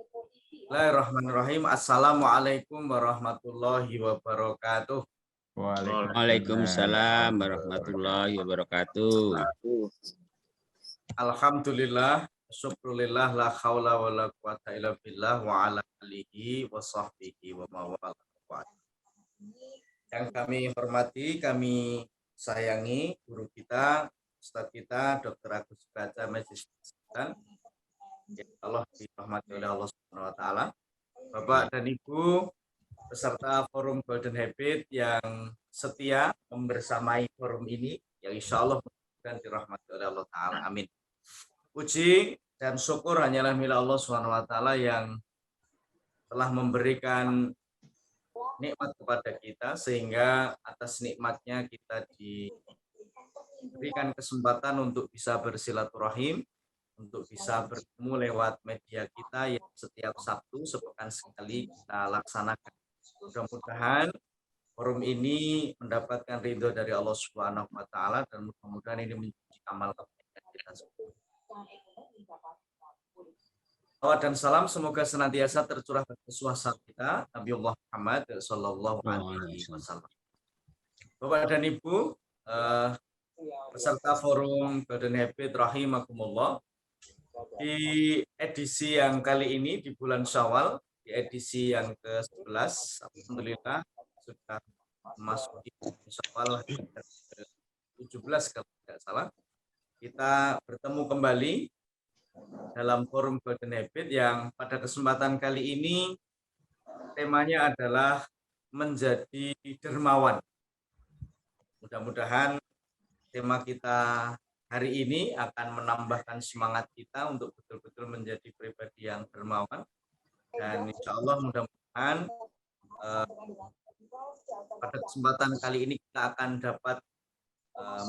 Bismillahirrahmanirrahim. Assalamualaikum warahmatullahi wabarakatuh. Waalaikumsalam warahmatullahi wabarakatuh. Alhamdulillah, syukurillah, la haula wa la quwata illa billah wa ala alihi wa sahbihi wa mawala. Yang kami hormati, kami sayangi guru kita, Ustadz kita, Dr. Agus Baca Majlis Kesehatan. Ya Allah dirahmati oleh Allah Subhanahu wa taala. Bapak dan Ibu peserta forum Golden Habit yang setia membersamai forum ini, yang insya Allah dan dirahmati oleh Allah Ta'ala. Amin. Puji dan syukur hanyalah milik Allah Subhanahu wa taala yang telah memberikan nikmat kepada kita, sehingga atas nikmatnya kita diberikan kesempatan untuk bisa bersilaturahim, untuk bisa bertemu lewat media kita yang setiap Sabtu sepekan sekali kita laksanakan. Mudah-mudahan forum ini mendapatkan ridho dari Allah Subhanahu wa taala, dan mudah-mudahan ini menjadi amal kebaikan kita semua. Salawat dan salam semoga senantiasa tercurah pada suasana kita Nabiullah Muhammad sallallahu alaihi wasallam. Bapak dan Ibu peserta forum Golden Habit rahimakumullah, di edisi yang kali ini di bulan Syawal, di edisi yang ke-11, alhamdulillah sudah masuk di Syawal 17 kalau tidak salah. Kita bertemu kembali dalam forum Golden Habit yang pada kesempatan kali ini temanya adalah menjadi dermawan. Mudah-mudahan tema kita hari ini akan menambahkan semangat kita untuk betul-betul menjadi pribadi yang dermawan, dan insya Allah mudah-mudahan pada kesempatan kali ini kita akan dapat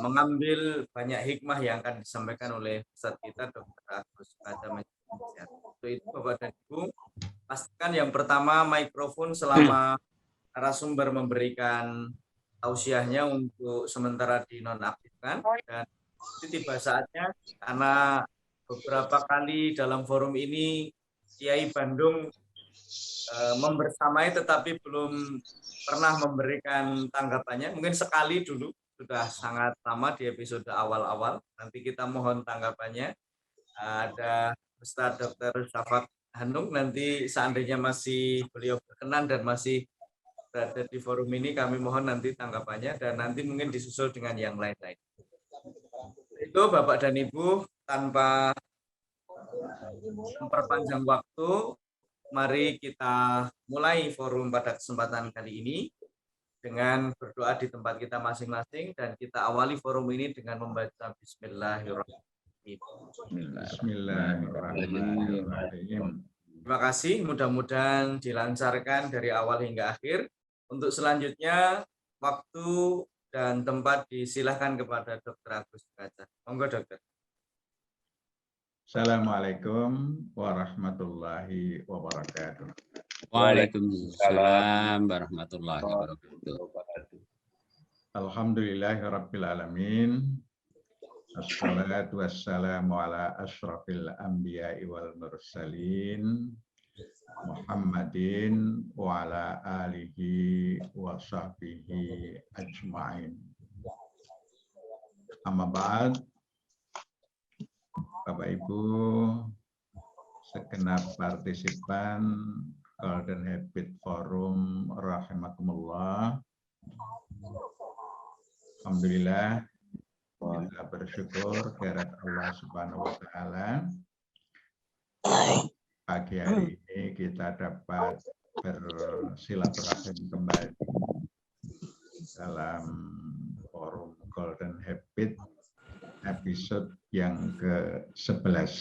mengambil banyak hikmah yang akan disampaikan oleh Ustadz kita Dr. Agus Baca Majlis Kesehatan. Untuk itu Bapak dan Ibu, pastikan yang pertama mikrofon selama narasumber memberikan tausiahnya untuk sementara dinonaktifkan, dan tiba saatnya karena beberapa kali dalam forum ini Kiai Bandung membersamai tetapi belum pernah memberikan tanggapannya. Mungkin sekali dulu, sudah sangat lama di episode awal-awal. Nanti kita mohon tanggapannya. Ada Ustadz Dr. Syafaq Hanung, nanti seandainya masih beliau berkenan dan masih berada di forum ini, kami mohon nanti tanggapannya, dan nanti mungkin disusul dengan yang lain-lain. Itu Bapak dan Ibu, tanpa memperpanjang waktu, mari kita mulai forum pada kesempatan kali ini dengan berdoa di tempat kita masing-masing, dan kita awali forum ini dengan membaca Bismillahirrahmanirrahim. Bismillahirrahmanirrahim. Terima kasih, mudah-mudahan dilancarkan dari awal hingga akhir. Untuk selanjutnya, waktu dan tempat disilahkan kepada Dr. Agus Baca. Monggo Dokter. Assalamualaikum warahmatullahi wabarakatuh. Waalaikumsalam warahmatullahi wabarakatuh. Alhamdulillahirabbil alamin. Assalatu wassalamu ala asyrafil anbiya'i wal mursalin Muhammadin wa ala alihi wa sahbihi ajma'in. Amma ba'd. Bapak Ibu, segenap partisipan Golden Habit Forum rahimakumullah. Alhamdulillah, kita bersyukur kehadirat Allah Subhanahu wa taala. Pagi hari ini kita dapat bersilaturahim kembali dalam forum Golden Habit episode yang ke-11.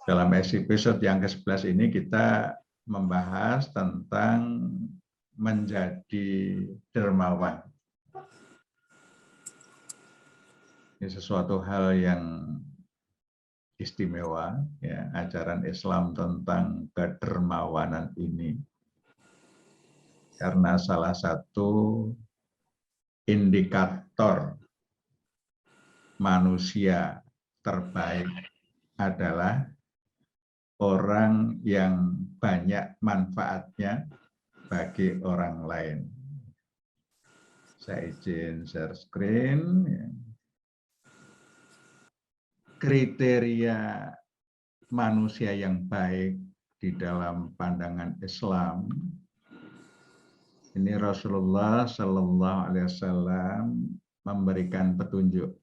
Dalam episode yang ke-11 ini kita membahas tentang menjadi dermawan. Ini sesuatu hal yang istimewa, ya, ajaran Islam tentang kedermawanan ini. Karena salah satu indikator manusia terbaik adalah orang yang banyak manfaatnya bagi orang lain. Saya izin share screen. Kriteria manusia yang baik di dalam pandangan Islam, ini Rasulullah Shallallahu Alaihi Wasallam memberikan petunjuk.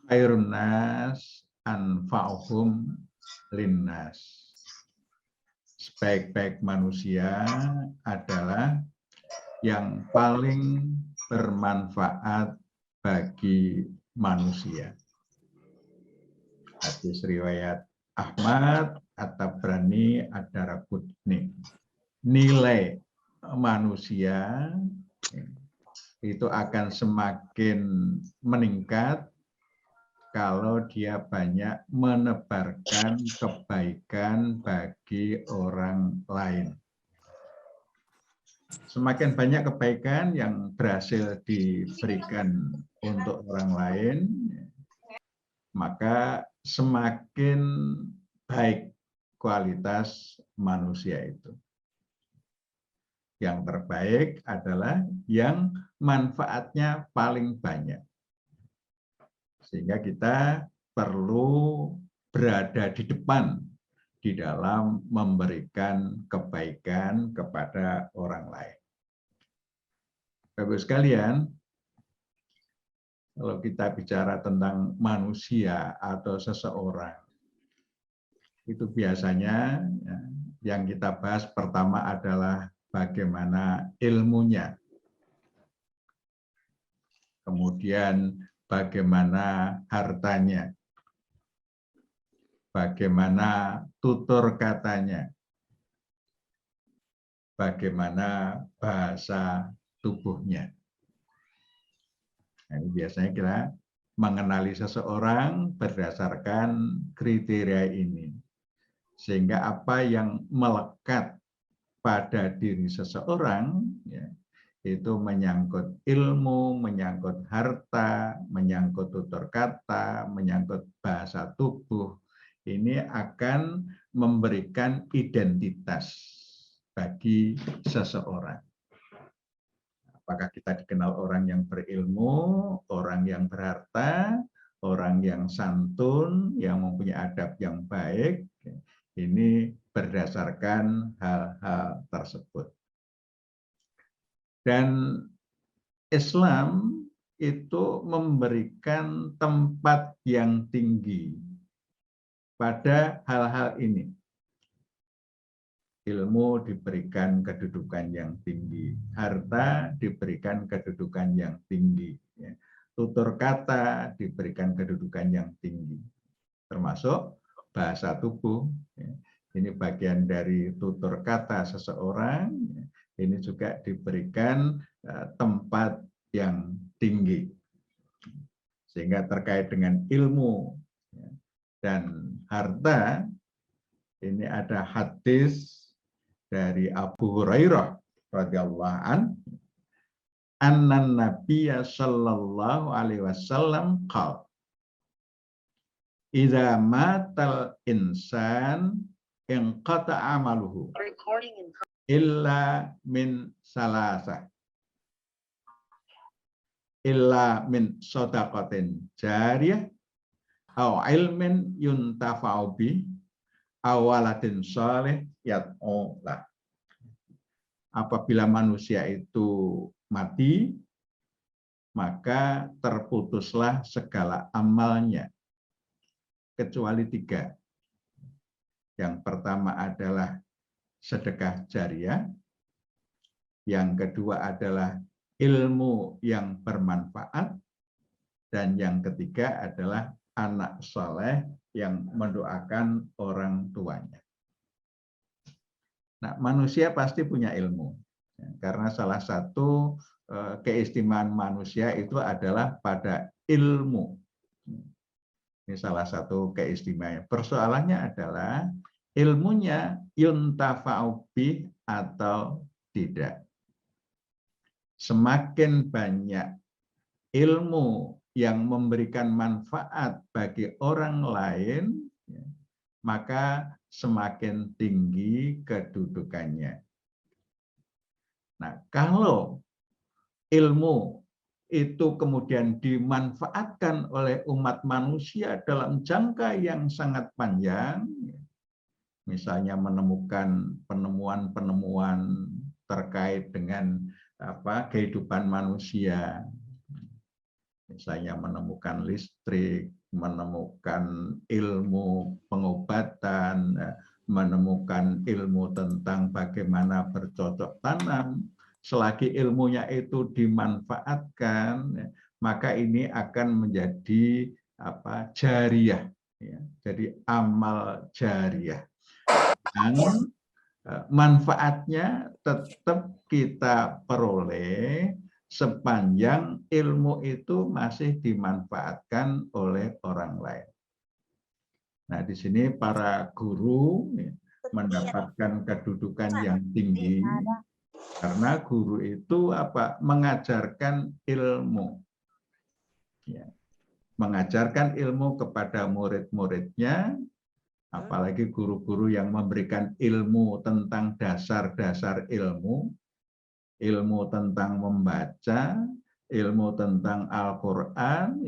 Khairun nas anfa'uhum linnas. Sebaik-baik manusia adalah yang paling bermanfaat bagi manusia. Hadis riwayat Ahmad, At-Tabrani, Ad-Daraqutni. Nilai manusia itu akan semakin meningkat kalau dia banyak menebarkan kebaikan bagi orang lain. Semakin banyak kebaikan yang berhasil diberikan untuk orang lain, maka semakin baik kualitas manusia itu. Yang terbaik adalah yang manfaatnya paling banyak. Sehingga kita perlu berada di depan di dalam memberikan kebaikan kepada orang lain. Bapak sekalian, kalau kita bicara tentang manusia atau seseorang, itu biasanya yang kita bahas pertama adalah bagaimana ilmunya, kemudian bagaimana hartanya, bagaimana tutur katanya, bagaimana bahasa tubuhnya. Nah, ini biasanya kita mengenali seseorang berdasarkan kriteria ini. Sehingga apa yang melekat pada diri seseorang, ya, itu menyangkut ilmu, menyangkut harta, menyangkut tutur kata, menyangkut bahasa tubuh. Ini akan memberikan identitas bagi seseorang. Apakah kita dikenal orang yang berilmu, orang yang berharta, orang yang santun, yang mempunyai adab yang baik. Ini berdasarkan hal-hal tersebut. Dan Islam itu memberikan tempat yang tinggi pada hal-hal ini. Ilmu diberikan kedudukan yang tinggi, harta diberikan kedudukan yang tinggi, tutur kata diberikan kedudukan yang tinggi, termasuk bahasa tubuh. Ini bagian dari tutur kata seseorang, ini juga diberikan tempat yang tinggi. Sehingga terkait dengan ilmu dan harta, ini ada hadis dari Abu Hurairah radhiyallahu an, annan nabiyya sallallahu alaihi wasallam qala idza matal insan inqata amaluhu illa min salasa illa min shadaqatin jariyah au ilmin yuntafa'u bi awaladin shalih yad'u lah. Apabila manusia itu mati, maka terputuslah segala amalnya kecuali 3. Yang pertama adalah sedekah jariah, yang kedua adalah ilmu yang bermanfaat, dan yang ketiga adalah anak soleh yang mendoakan orang tuanya. Nah, manusia pasti punya ilmu, karena salah satu keistimewaan manusia itu adalah pada ilmu. Ini salah satu keistimewaan. Persoalannya adalah ilmunya yuntafa'u bih atau tidak. Semakin banyak ilmu yang memberikan manfaat bagi orang lain, maka semakin tinggi kedudukannya. Nah, kalau ilmu itu kemudian dimanfaatkan oleh umat manusia dalam jangka yang sangat panjang, misalnya menemukan penemuan-penemuan terkait dengan kehidupan manusia, misalnya menemukan listrik, menemukan ilmu pengobatan, menemukan ilmu tentang bagaimana bercocok tanam. Selagi ilmunya itu dimanfaatkan, maka ini akan menjadi jariah, jadi amal jariah. Dan manfaatnya tetap kita peroleh sepanjang ilmu itu masih dimanfaatkan oleh orang lain. Nah, di sini para guru mendapatkan kedudukan yang tinggi karena guru itu mengajarkan ilmu. Mengajarkan ilmu kepada murid-muridnya, apalagi guru-guru yang memberikan ilmu tentang dasar-dasar ilmu, ilmu tentang membaca, ilmu tentang Al-Quran,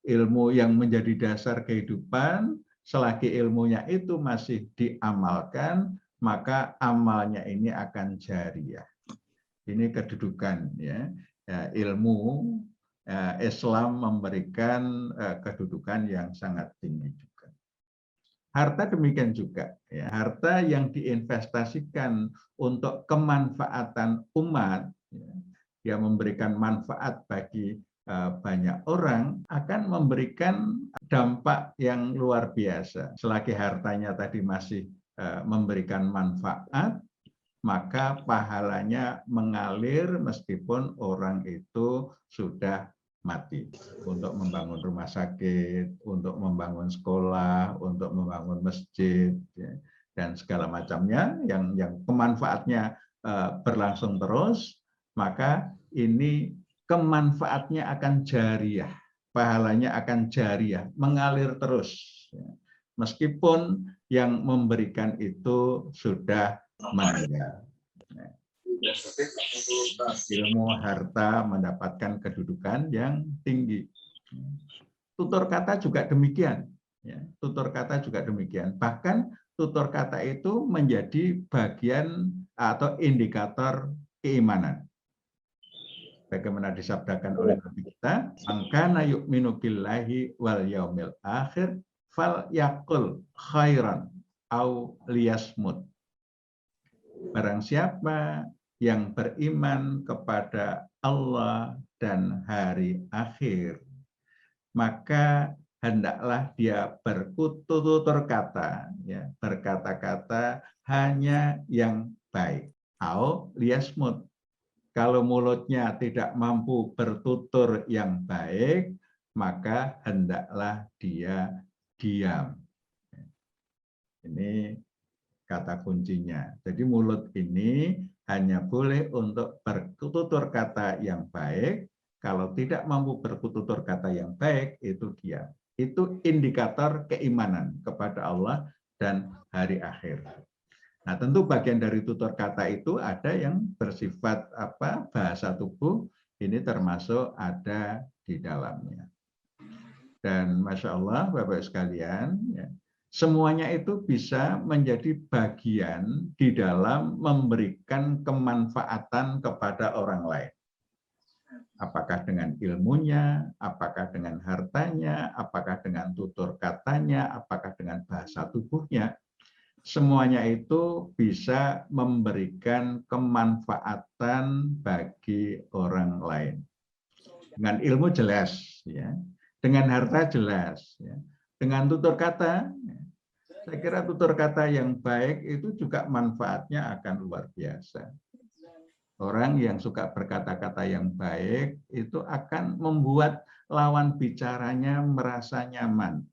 ilmu yang menjadi dasar kehidupan. Selagi ilmunya itu masih diamalkan, maka amalnya ini akan jariah. Ini kedudukan, ilmu Islam memberikan kedudukan yang sangat tinggi juga. Harta demikian juga, harta yang diinvestasikan untuk kemanfaatan umat, yang memberikan manfaat bagi banyak orang, akan memberikan dampak yang luar biasa. Selagi hartanya tadi masih memberikan manfaat, maka pahalanya mengalir meskipun orang itu sudah mati. Untuk membangun rumah sakit, untuk membangun sekolah, untuk membangun masjid, dan segala macamnya yang kemanfaatnya berlangsung terus, maka ini kemanfaatnya akan jariah, pahalanya akan jariah, mengalir terus. Meskipun yang memberikan itu sudah meninggal. Ilmu harta mendapatkan kedudukan yang tinggi. Tutur kata juga demikian. Tutur kata juga demikian. Bahkan tutur kata itu menjadi bagian atau indikator keimanan. Bagaimana disabdakan oleh Nabi kita, "Mangkana yu'minu billahi wal yaumil akhir fal yaqul khairan au liyasmut." Barang siapa yang beriman kepada Allah dan hari akhir, maka hendaklah dia bertutur kata, berkata-kata hanya yang baik. Au liyasmut. Kalau mulutnya tidak mampu bertutur yang baik, maka hendaklah dia diam. Ini kata kuncinya. Jadi mulut ini hanya boleh untuk bertutur kata yang baik. Kalau tidak mampu bertutur kata yang baik, itu diam. Itu indikator keimanan kepada Allah dan hari akhir. Nah, tentu bagian dari tutur kata itu ada yang bersifat bahasa tubuh, ini termasuk ada di dalamnya. Dan Masya Allah, Bapak sekalian, semuanya itu bisa menjadi bagian di dalam memberikan kemanfaatan kepada orang lain. Apakah dengan ilmunya, apakah dengan hartanya, apakah dengan tutur katanya, apakah dengan bahasa tubuhnya. Semuanya itu bisa memberikan kemanfaatan bagi orang lain. Dengan ilmu jelas, dengan harta jelas, dengan tutur kata, saya kira tutur kata yang baik itu juga manfaatnya akan luar biasa. Orang yang suka berkata-kata yang baik itu akan membuat lawan bicaranya merasa nyaman.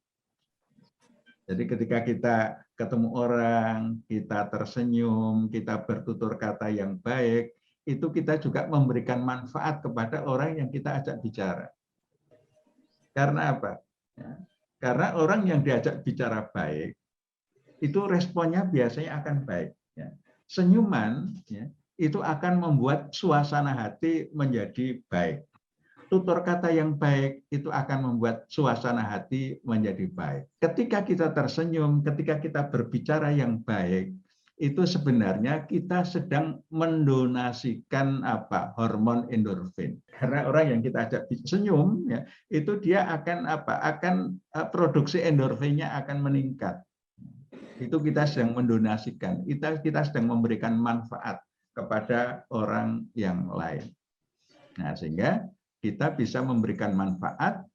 Jadi ketika kita ketemu orang, kita tersenyum, kita bertutur kata yang baik, itu kita juga memberikan manfaat kepada orang yang kita ajak bicara. Karena apa? Ya, karena orang yang diajak bicara baik, itu responnya biasanya akan baik. Ya. Senyuman ya, itu akan membuat suasana hati menjadi baik. Tutur kata yang baik itu akan membuat suasana hati menjadi baik. Ketika kita tersenyum, ketika kita berbicara yang baik, itu sebenarnya kita sedang mendonasikan hormon endorfin. Karena orang yang kita ajak senyum, ya, itu dia akan produksi endorfinnya akan meningkat. Itu kita sedang mendonasikan, kita sedang memberikan manfaat kepada orang yang lain. Nah, sehingga kita bisa memberikan manfaat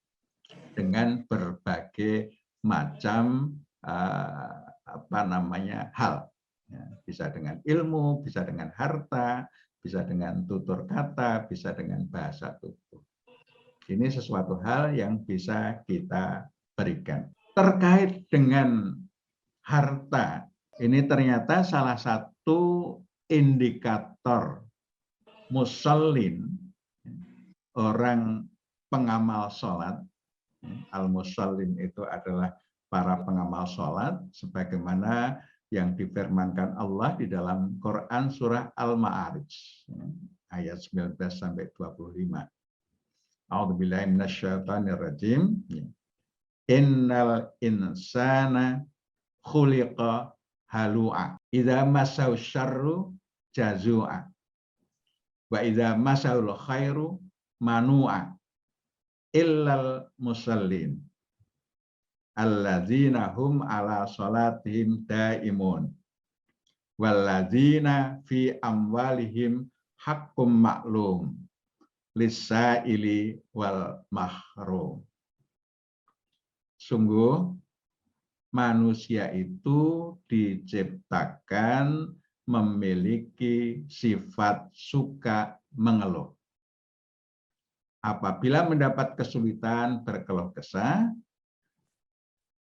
dengan berbagai macam hal. Ya, bisa dengan ilmu, bisa dengan harta, bisa dengan tutur kata, bisa dengan bahasa tubuh. Ini sesuatu hal yang bisa kita berikan. Terkait dengan harta, ini ternyata salah satu indikator musallin, orang pengamal sholat. Al-musallin itu adalah para pengamal sholat, sebagaimana yang difirmankan Allah di dalam Quran surah Al-Ma'arij, ayat 19 sampai 25. A'udzubillahi minasyaitonirrajim. Innal insana khuliqa halu'a. Idza massahu syarru jazu'a. Wa idza massahu khairu manu'a. Illal musallin alladzina hum ala salatihim daimun walladzina fi amwalihim haqqum ma'lum lis-sa'ili wal mahrum. Sungguh manusia itu diciptakan memiliki sifat suka mengeluh. Apabila mendapat kesulitan berkeluh kesah,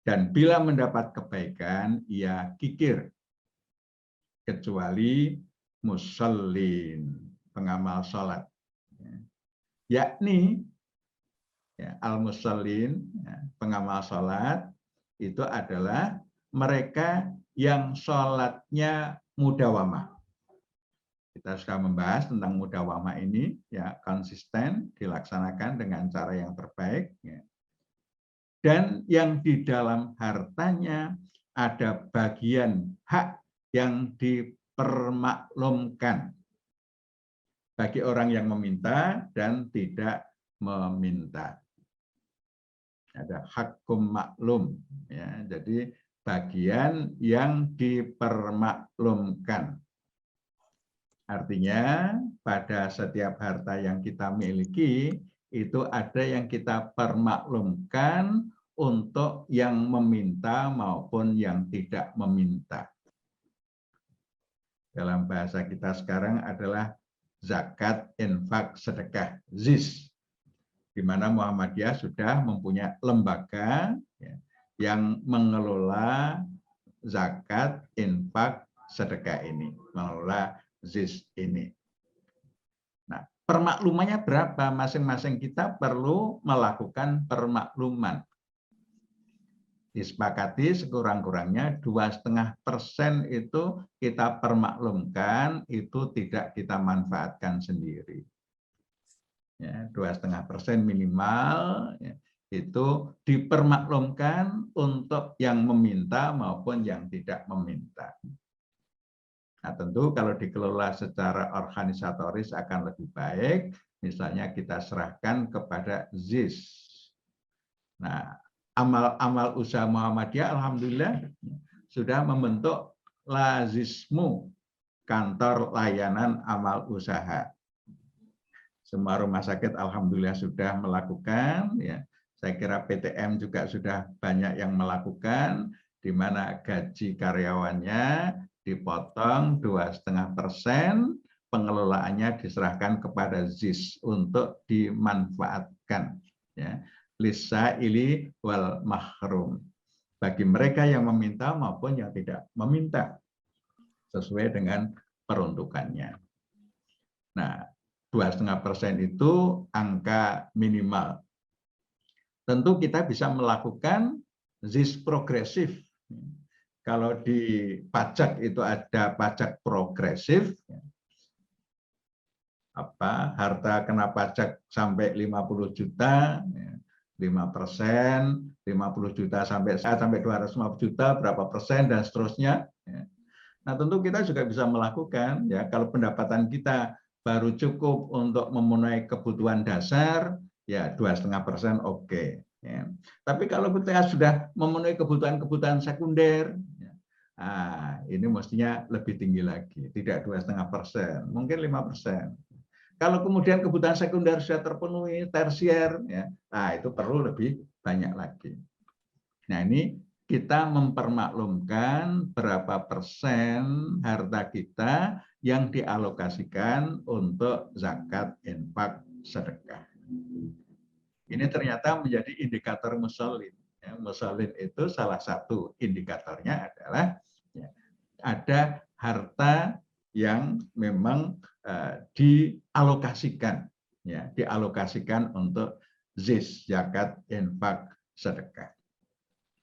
dan bila mendapat kebaikan ia kikir, kecuali musallin, pengamal sholat, yakni al-musallin, pengamal sholat itu adalah mereka yang sholatnya mudawamah. Kita sudah membahas tentang mudawamah ini, ya, konsisten dilaksanakan dengan cara yang terbaik, ya. Dan yang di dalam hartanya ada bagian hak yang dipermaklumkan bagi orang yang meminta dan tidak meminta. Ada hakum maklum, ya, jadi bagian yang dipermaklumkan. Artinya pada setiap harta yang kita miliki itu ada yang kita permaklumkan untuk yang meminta maupun yang tidak meminta. Dalam bahasa kita sekarang adalah zakat, infak, sedekah, zis, di mana Muhammadiyah sudah mempunyai lembaga, ya, yang mengelola zakat, infak, sedekah ini, mengelola zis ini. Nah, permaklumannya berapa? Masing-masing kita perlu melakukan permakluman. Disepakati sekurang-kurangnya 2,5% itu kita permaklumkan, itu tidak kita manfaatkan sendiri. Ya, 2,5% minimal, ya, itu dipermaklumkan untuk yang meminta maupun yang tidak meminta. Nah, tentu kalau dikelola secara organisatoris akan lebih baik, misalnya kita serahkan kepada ZIS. Nah, amal-amal usaha Muhammadiyah alhamdulillah sudah membentuk Lazismu, kantor layanan amal usaha. Semua rumah sakit alhamdulillah sudah melakukan, ya. Saya kira PTM juga sudah banyak yang melakukan, di mana gaji karyawannya dipotong 2,5%, pengelolaannya diserahkan kepada ZIS untuk dimanfaatkan, ya, lis-sa'ili wal mahrum, bagi mereka yang meminta maupun yang tidak meminta, sesuai dengan peruntukannya. Nah, 2,5% itu angka minimal. tentu kita bisa melakukan ZIS progresif. Kalau di pajak itu ada pajak progresif, harta kena pajak sampai 50 juta, 5%, 50 juta sampai 250 juta, berapa persen, dan seterusnya. Nah, tentu kita juga bisa melakukan, ya, kalau pendapatan kita baru cukup untuk memenuhi kebutuhan dasar, ya 2,5% oke. Ya. Tapi kalau kita sudah memenuhi kebutuhan sekunder, ya, ini mestinya lebih tinggi lagi, tidak 2,5%, mungkin 5%. Kalau kemudian kebutuhan sekunder sudah terpenuhi, tersier, ya, itu perlu lebih banyak lagi. Nah, ini kita mempermaklumkan berapa persen harta kita yang dialokasikan untuk zakat, infak, sedekah. Ini ternyata menjadi indikator musholin. Ya, musholin itu salah satu indikatornya adalah ya, ada harta yang memang dialokasikan, ya, dialokasikan untuk ZIS, zakat, infak, sedekah.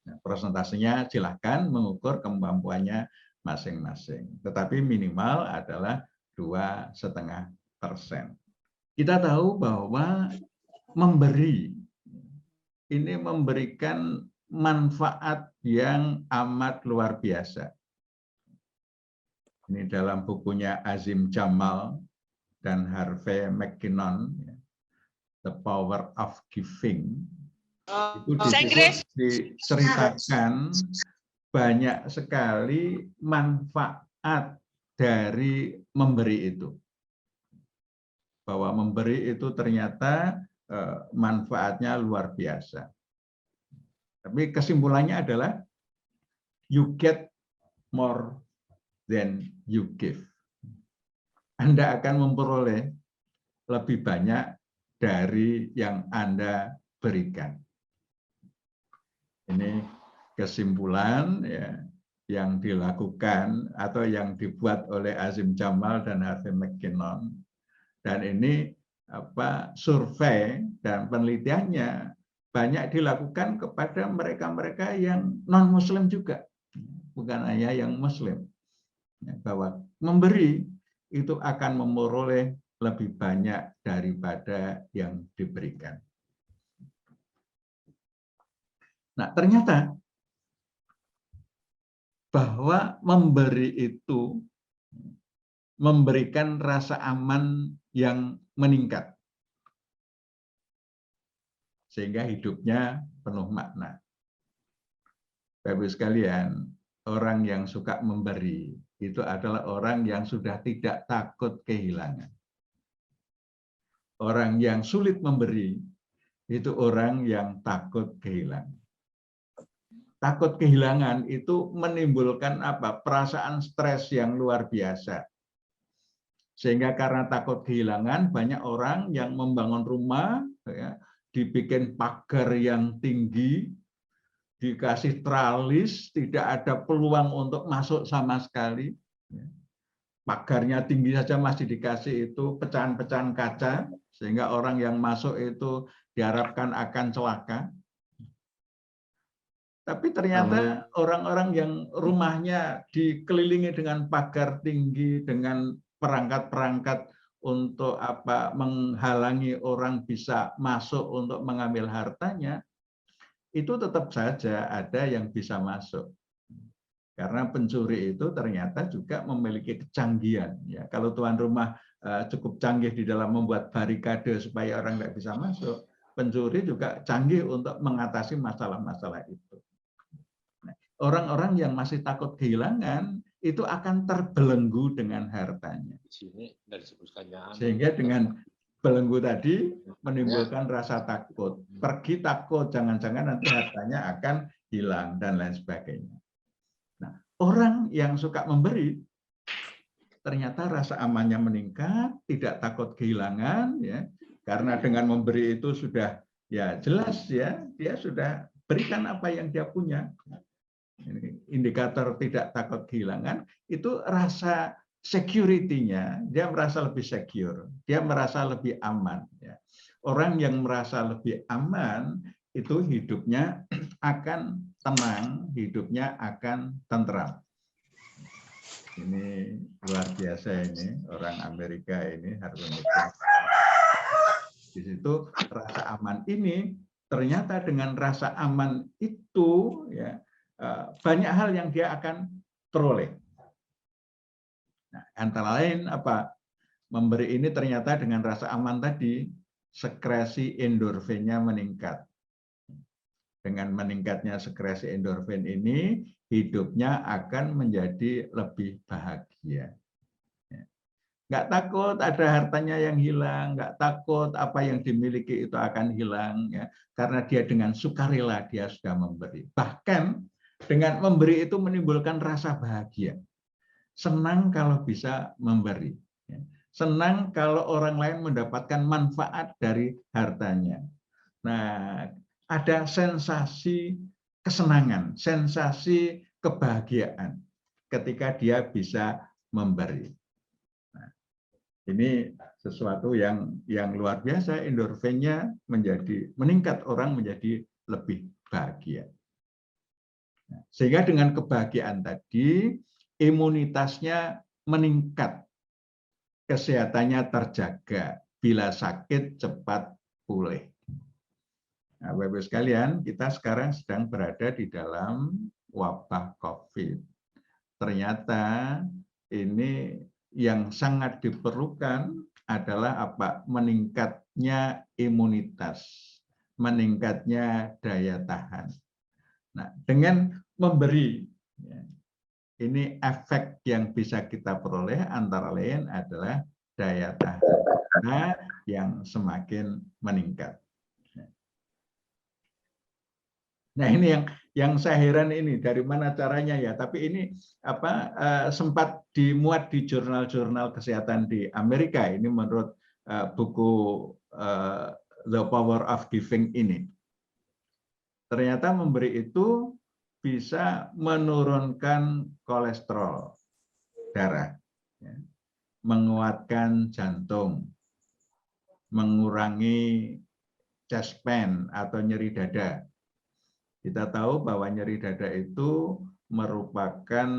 Nah, persentasenya silahkan mengukur kemampuannya masing-masing, tetapi minimal adalah 2,5%. Kita tahu bahwa memberi ini memberikan manfaat yang amat luar biasa. Ini dalam bukunya Azim Jamal dan Harvey McKinnon, The Power of Giving. Itu diceritakan banyak sekali manfaat dari memberi itu. Bahwa memberi itu ternyata manfaatnya luar biasa. Tapi kesimpulannya adalah you get more than you give. Anda akan memperoleh lebih banyak dari yang Anda berikan. Ini kesimpulan, ya, yang dilakukan atau yang dibuat oleh Azim Jamal dan Harvey McKinnon. Dan ini survei dan penelitiannya banyak dilakukan kepada mereka-mereka yang non-Muslim juga, bukan hanya yang Muslim. Bahwa memberi itu akan memperoleh lebih banyak daripada yang diberikan. Nah, ternyata bahwa memberi itu memberikan rasa aman yang meningkat, sehingga hidupnya penuh makna. Bapak-Ibu sekalian, orang yang suka memberi itu adalah orang yang sudah tidak takut kehilangan. Orang yang sulit memberi itu orang yang takut kehilangan. Takut kehilangan itu menimbulkan perasaan stres yang luar biasa. Sehingga karena takut kehilangan, banyak orang yang membangun rumah, ya, dibikin pagar yang tinggi, dikasih tralis, tidak ada peluang untuk masuk sama sekali. Pagarnya tinggi saja masih dikasih itu pecahan-pecahan kaca, sehingga orang yang masuk itu diharapkan akan celaka. Tapi ternyata orang-orang yang rumahnya dikelilingi dengan pagar tinggi, dengan perangkat-perangkat untuk menghalangi orang bisa masuk untuk mengambil hartanya, itu tetap saja ada yang bisa masuk. Karena pencuri itu ternyata juga memiliki kecanggihan. Ya, kalau tuan rumah cukup canggih di dalam membuat barikade supaya orang tidak bisa masuk, pencuri juga canggih untuk mengatasi masalah-masalah itu. Orang-orang yang masih takut kehilangan itu akan terbelenggu dengan hartanya. Sehingga dengan belenggu tadi menimbulkan rasa takut. Pergi takut, jangan-jangan nanti hartanya akan hilang dan lain sebagainya. Nah, orang yang suka memberi ternyata rasa amannya meningkat, tidak takut kehilangan, ya, karena dengan memberi itu sudah ya jelas, ya, dia sudah berikan apa yang dia punya. Indikator tidak takut kehilangan itu rasa security-nya, dia merasa lebih secure, dia merasa lebih aman. Ya. Orang yang merasa lebih aman itu hidupnya akan tenang, hidupnya akan tentram. Ini luar biasa ini, orang Amerika ini Harvey Milk. Di situ rasa aman ini ternyata dengan rasa aman itu ya banyak hal yang dia akan peroleh. Nah, antara lain apa? Memberi ini ternyata dengan rasa aman tadi sekresi endorfinnya meningkat. Dengan meningkatnya sekresi endorfin ini, hidupnya akan menjadi lebih bahagia. Nggak takut ada hartanya yang hilang, nggak takut apa yang dimiliki itu akan hilang, ya, karena dia dengan sukarela dia sudah memberi. Bahkan dengan memberi itu menimbulkan rasa bahagia. Senang kalau bisa memberi. Senang kalau orang lain mendapatkan manfaat dari hartanya. Nah, ada sensasi kesenangan, sensasi kebahagiaan ketika dia bisa memberi. Nah, ini sesuatu yang luar biasa, endorfinnya menjadi meningkat, orang menjadi lebih bahagia. Nah, sehingga dengan kebahagiaan tadi, imunitasnya meningkat, kesehatannya terjaga, bila sakit cepat pulih. Nah, Bapak-Ibu sekalian, kita sekarang sedang berada di dalam wabah COVID. Ternyata ini yang sangat diperlukan adalah apa? Meningkatnya imunitas, meningkatnya daya tahan. Nah, dengan memberi, ini efek yang bisa kita peroleh antara lain adalah daya tahan yang semakin meningkat. Nah, ini yang saya heran ini dari mana caranya ya. Tapi ini sempat dimuat di jurnal-jurnal kesehatan di Amerika. Ini menurut buku The Power of Giving ini. Ternyata memberi itu bisa menurunkan kolesterol darah, ya, menguatkan jantung, mengurangi chest pain atau nyeri dada. Kita tahu bahwa nyeri dada itu merupakan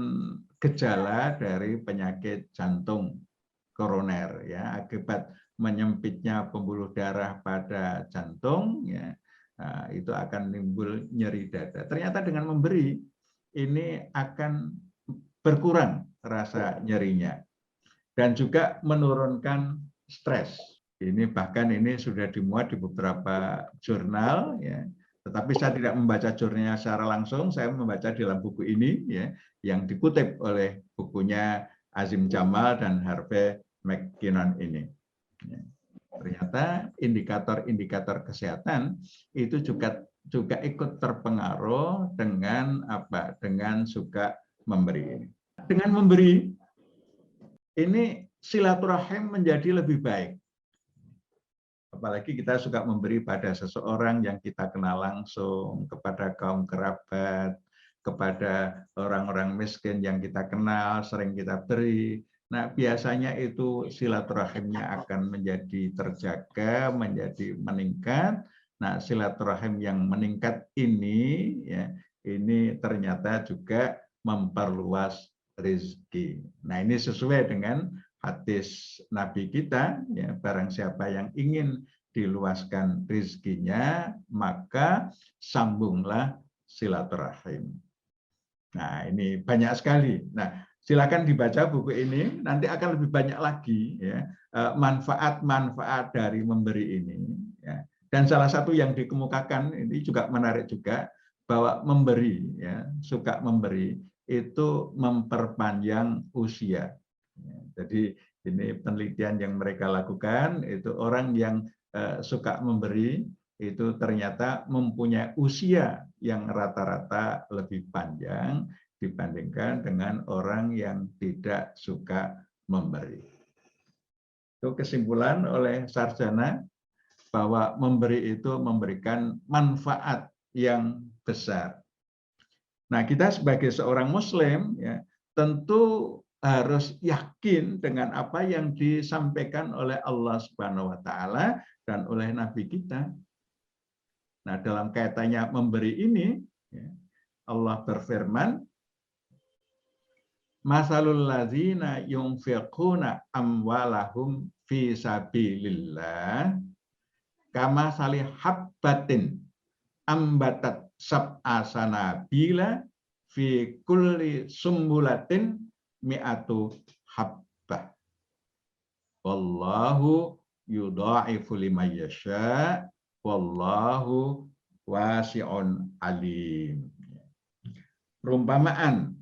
gejala dari penyakit jantung koroner, ya, akibat menyempitnya pembuluh darah pada jantung, ya, itu akan timbul nyeri dada. Ternyata dengan memberi ini akan berkurang rasa nyerinya dan juga menurunkan stres. Ini bahkan ini sudah dimuat di beberapa jurnal, ya. Tetapi saya tidak membaca jurnalnya secara langsung, saya membaca di dalam buku ini, ya, yang dikutip oleh bukunya Azim Jamal dan Harvey McKinnon ini. Ya. Ternyata indikator-indikator kesehatan itu juga ikut terpengaruh dengan apa? Dengan suka memberi ini. Dengan memberi ini silaturahim menjadi lebih baik. Apalagi kita suka memberi pada seseorang yang kita kenal langsung, kepada kaum kerabat, kepada orang-orang miskin yang kita kenal, sering kita beri. Nah, biasanya itu silaturahimnya akan menjadi terjaga, menjadi meningkat. Nah, silaturahim yang meningkat ini, ya, ini ternyata juga memperluas rezeki. Nah, ini sesuai dengan hadis Nabi kita, ya, barang siapa yang ingin diluaskan rezekinya, maka sambunglah silaturahim. Nah, ini banyak sekali. Nah, silakan dibaca buku ini, nanti akan lebih banyak lagi, ya, manfaat-manfaat dari memberi ini. Ya. Dan salah satu yang dikemukakan ini juga menarik juga, bahwa memberi, ya, suka memberi itu memperpanjang usia. Jadi ini penelitian yang mereka lakukan, itu orang yang suka memberi itu ternyata mempunyai usia yang rata-rata lebih panjang dibandingkan dengan orang yang tidak suka memberi. Itu kesimpulan oleh sarjana bahwa memberi itu memberikan manfaat yang besar. Nah, kita sebagai seorang Muslim, ya, tentu harus yakin dengan apa yang disampaikan oleh Allah Subhanahu wa taala dan oleh nabi kita. Nah, dalam kaitannya memberi ini, ya, Allah berfirman, Masalul ladzina yunfiquna amwalahum fi sabilillah kama salih habbatin ambatat sab'a sanabila fi kulli sumbulatin mi'atu habbah. Wallahu yudha'ifu liman yasha' wallahu wasi'un alim. Perumpamaan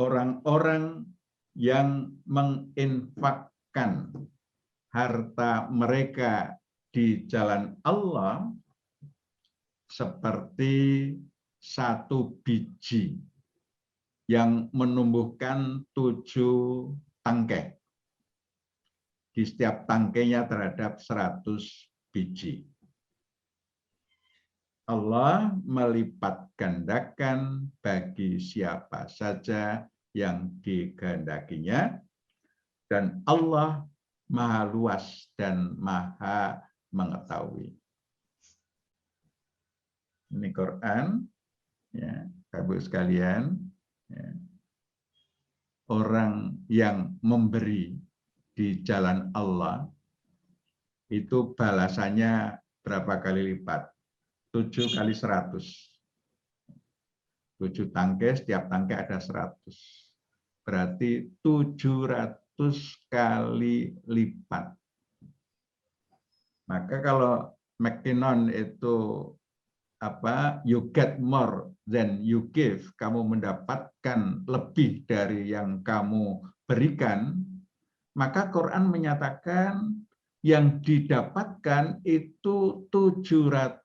orang-orang yang menginfakkan harta mereka di jalan Allah seperti satu biji yang menumbuhkan 7 tangkai. Di setiap tangkainya terhadap 100 biji. Allah melipat gandakan bagi siapa saja yang dikehendakinya, dan Allah Maha luas dan Maha mengetahui. Ini Quran, ya, Bapak sekalian, ya. Orang yang memberi di jalan Allah itu balasannya berapa kali lipat? 7 kali 100. 7 tangkai, setiap tangkai ada 100. Berarti 700 kali lipat. Maka kalau McKinnon itu you get more than you give, kamu mendapatkan lebih dari yang kamu berikan, maka Quran menyatakan yang didapatkan itu 700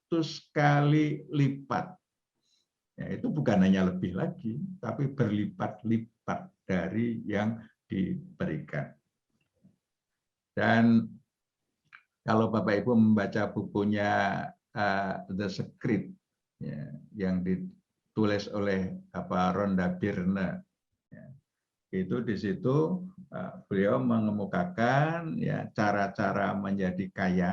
kali lipat. Ya, itu bukan hanya lebih lagi, tapi berlipat-lipat dari yang diberikan. Dan kalau Bapak Ibu membaca bukunya The Secret, ya, yang ditulis oleh Rhonda Byrne, ya, itu di situ beliau mengemukakan ya cara-cara menjadi kaya.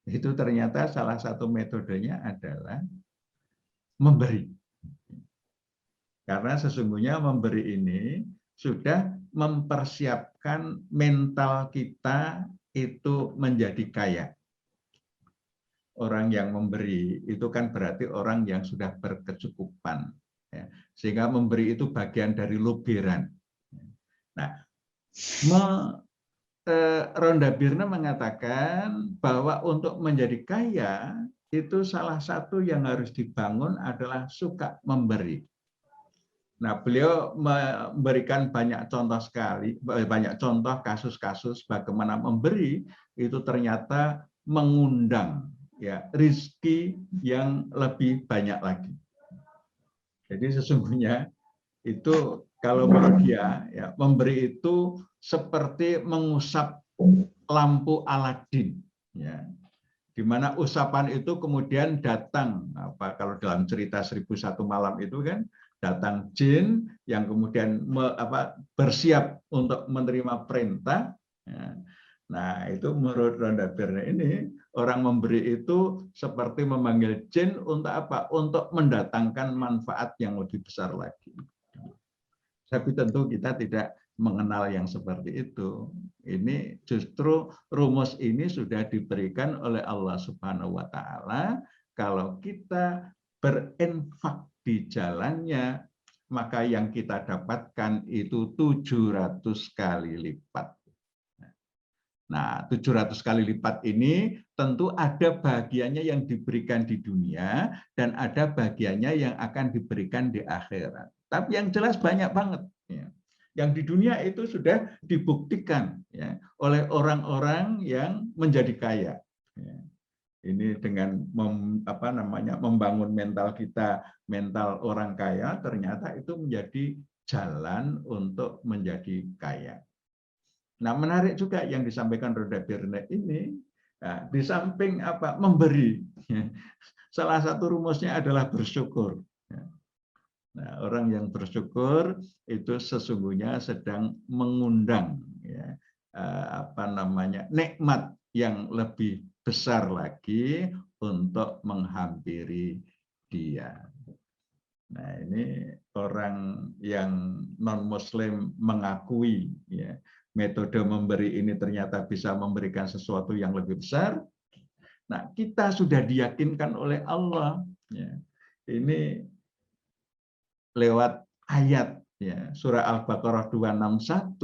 Itu ternyata salah satu metodenya adalah memberi. Karena sesungguhnya memberi ini sudah mempersiapkan mental kita itu menjadi kaya. Orang yang memberi itu kan berarti orang yang sudah berkecukupan. Ya. Sehingga memberi itu bagian dari luberan. Nah, Rhonda Byrne mengatakan bahwa untuk menjadi kaya itu salah satu yang harus dibangun adalah suka memberi. Nah, beliau memberikan banyak contoh sekali, banyak contoh kasus-kasus bagaimana memberi itu ternyata mengundang ya rezeki yang lebih banyak lagi. Jadi sesungguhnya itu kalau menurut dia ya memberi itu seperti mengusap lampu Aladin, ya, di mana usapan itu kemudian datang kalau dalam cerita 1001 malam itu kan datang jin yang kemudian bersiap untuk menerima perintah. Ya. Nah itu menurut Rhonda Byrne ini orang memberi itu seperti memanggil jin untuk apa? Untuk mendatangkan manfaat yang lebih besar lagi. Tapi tentu kita tidak mengenal yang seperti itu. Ini justru rumus ini sudah diberikan oleh Allah Subhanahu wa Ta'ala. Kalau kita berinfak di jalannya, maka yang kita dapatkan itu 700 kali lipat. Nah, 700 kali lipat ini tentu ada bagiannya yang diberikan di dunia dan ada bagiannya yang akan diberikan di akhirat. Tapi yang jelas banyak banget. Ya. Yang di dunia itu sudah dibuktikan ya, oleh orang-orang yang menjadi kaya. Ya. Ini dengan membangun mental kita, mental orang kaya, ternyata itu menjadi jalan untuk menjadi kaya. Nah, menarik juga yang disampaikan Rhonda Byrne ini, nah, di samping memberi, ya, salah satu rumusnya adalah bersyukur. Ya. Nah, orang yang bersyukur itu sesungguhnya sedang mengundang ya, nikmat yang lebih besar lagi untuk menghampiri dia. Nah, ini orang yang non-Muslim mengakui ya, metode memberi ini ternyata bisa memberikan sesuatu yang lebih besar. Nah, kita sudah diyakinkan oleh Allah. Ya. Ini lewat ayat ya, surah Al-Baqarah 261.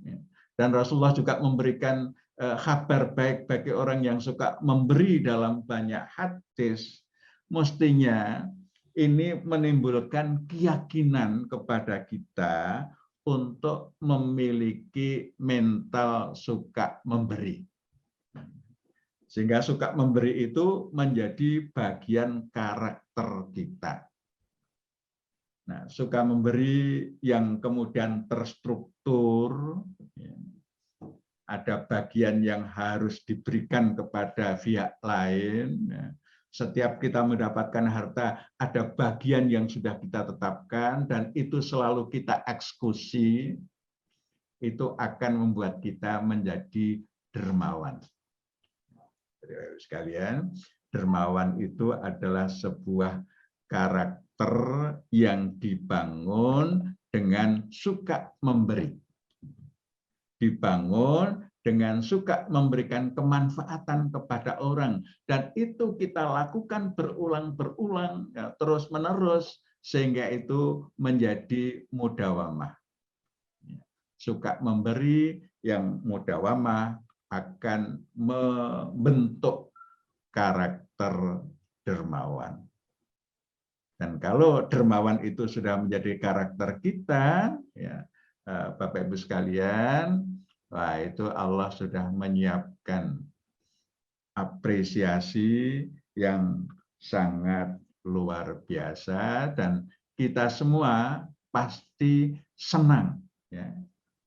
Ya. Dan Rasulullah juga memberikan kabar baik bagi orang yang suka memberi dalam banyak hadis. Mestinya ini menimbulkan keyakinan kepada kita untuk memiliki mental suka memberi. Sehingga suka memberi itu menjadi bagian karakter kita. Nah, suka memberi yang kemudian terstruktur, ada bagian yang harus diberikan kepada pihak lain. Setiap kita mendapatkan harta, ada bagian yang sudah kita tetapkan, dan itu selalu kita eksekusi, itu akan membuat kita menjadi dermawan. Sekalian, dermawan itu adalah sebuah karakter yang dibangun dengan suka memberi. Dibangun dengan suka memberikan kemanfaatan kepada orang, dan itu kita lakukan berulang-ulang ya, terus-menerus, sehingga itu menjadi mudawamah. Suka memberi yang mudawamah akan membentuk karakter dermawan. Dan kalau dermawan itu sudah menjadi karakter kita, ya, Bapak Ibu sekalian, wah, itu Allah sudah menyiapkan apresiasi yang sangat luar biasa, dan kita semua pasti senang ya,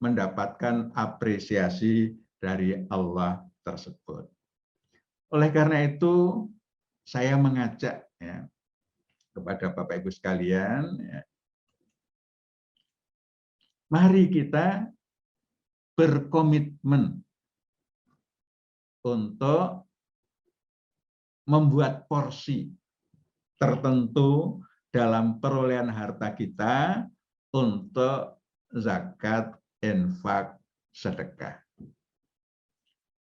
mendapatkan apresiasi dari Allah tersebut. Oleh karena itu, saya mengajak ya, kepada Bapak Ibu sekalian, ya, mari kita berkomitmen untuk membuat porsi tertentu dalam perolehan harta kita untuk zakat, infak, sedekah.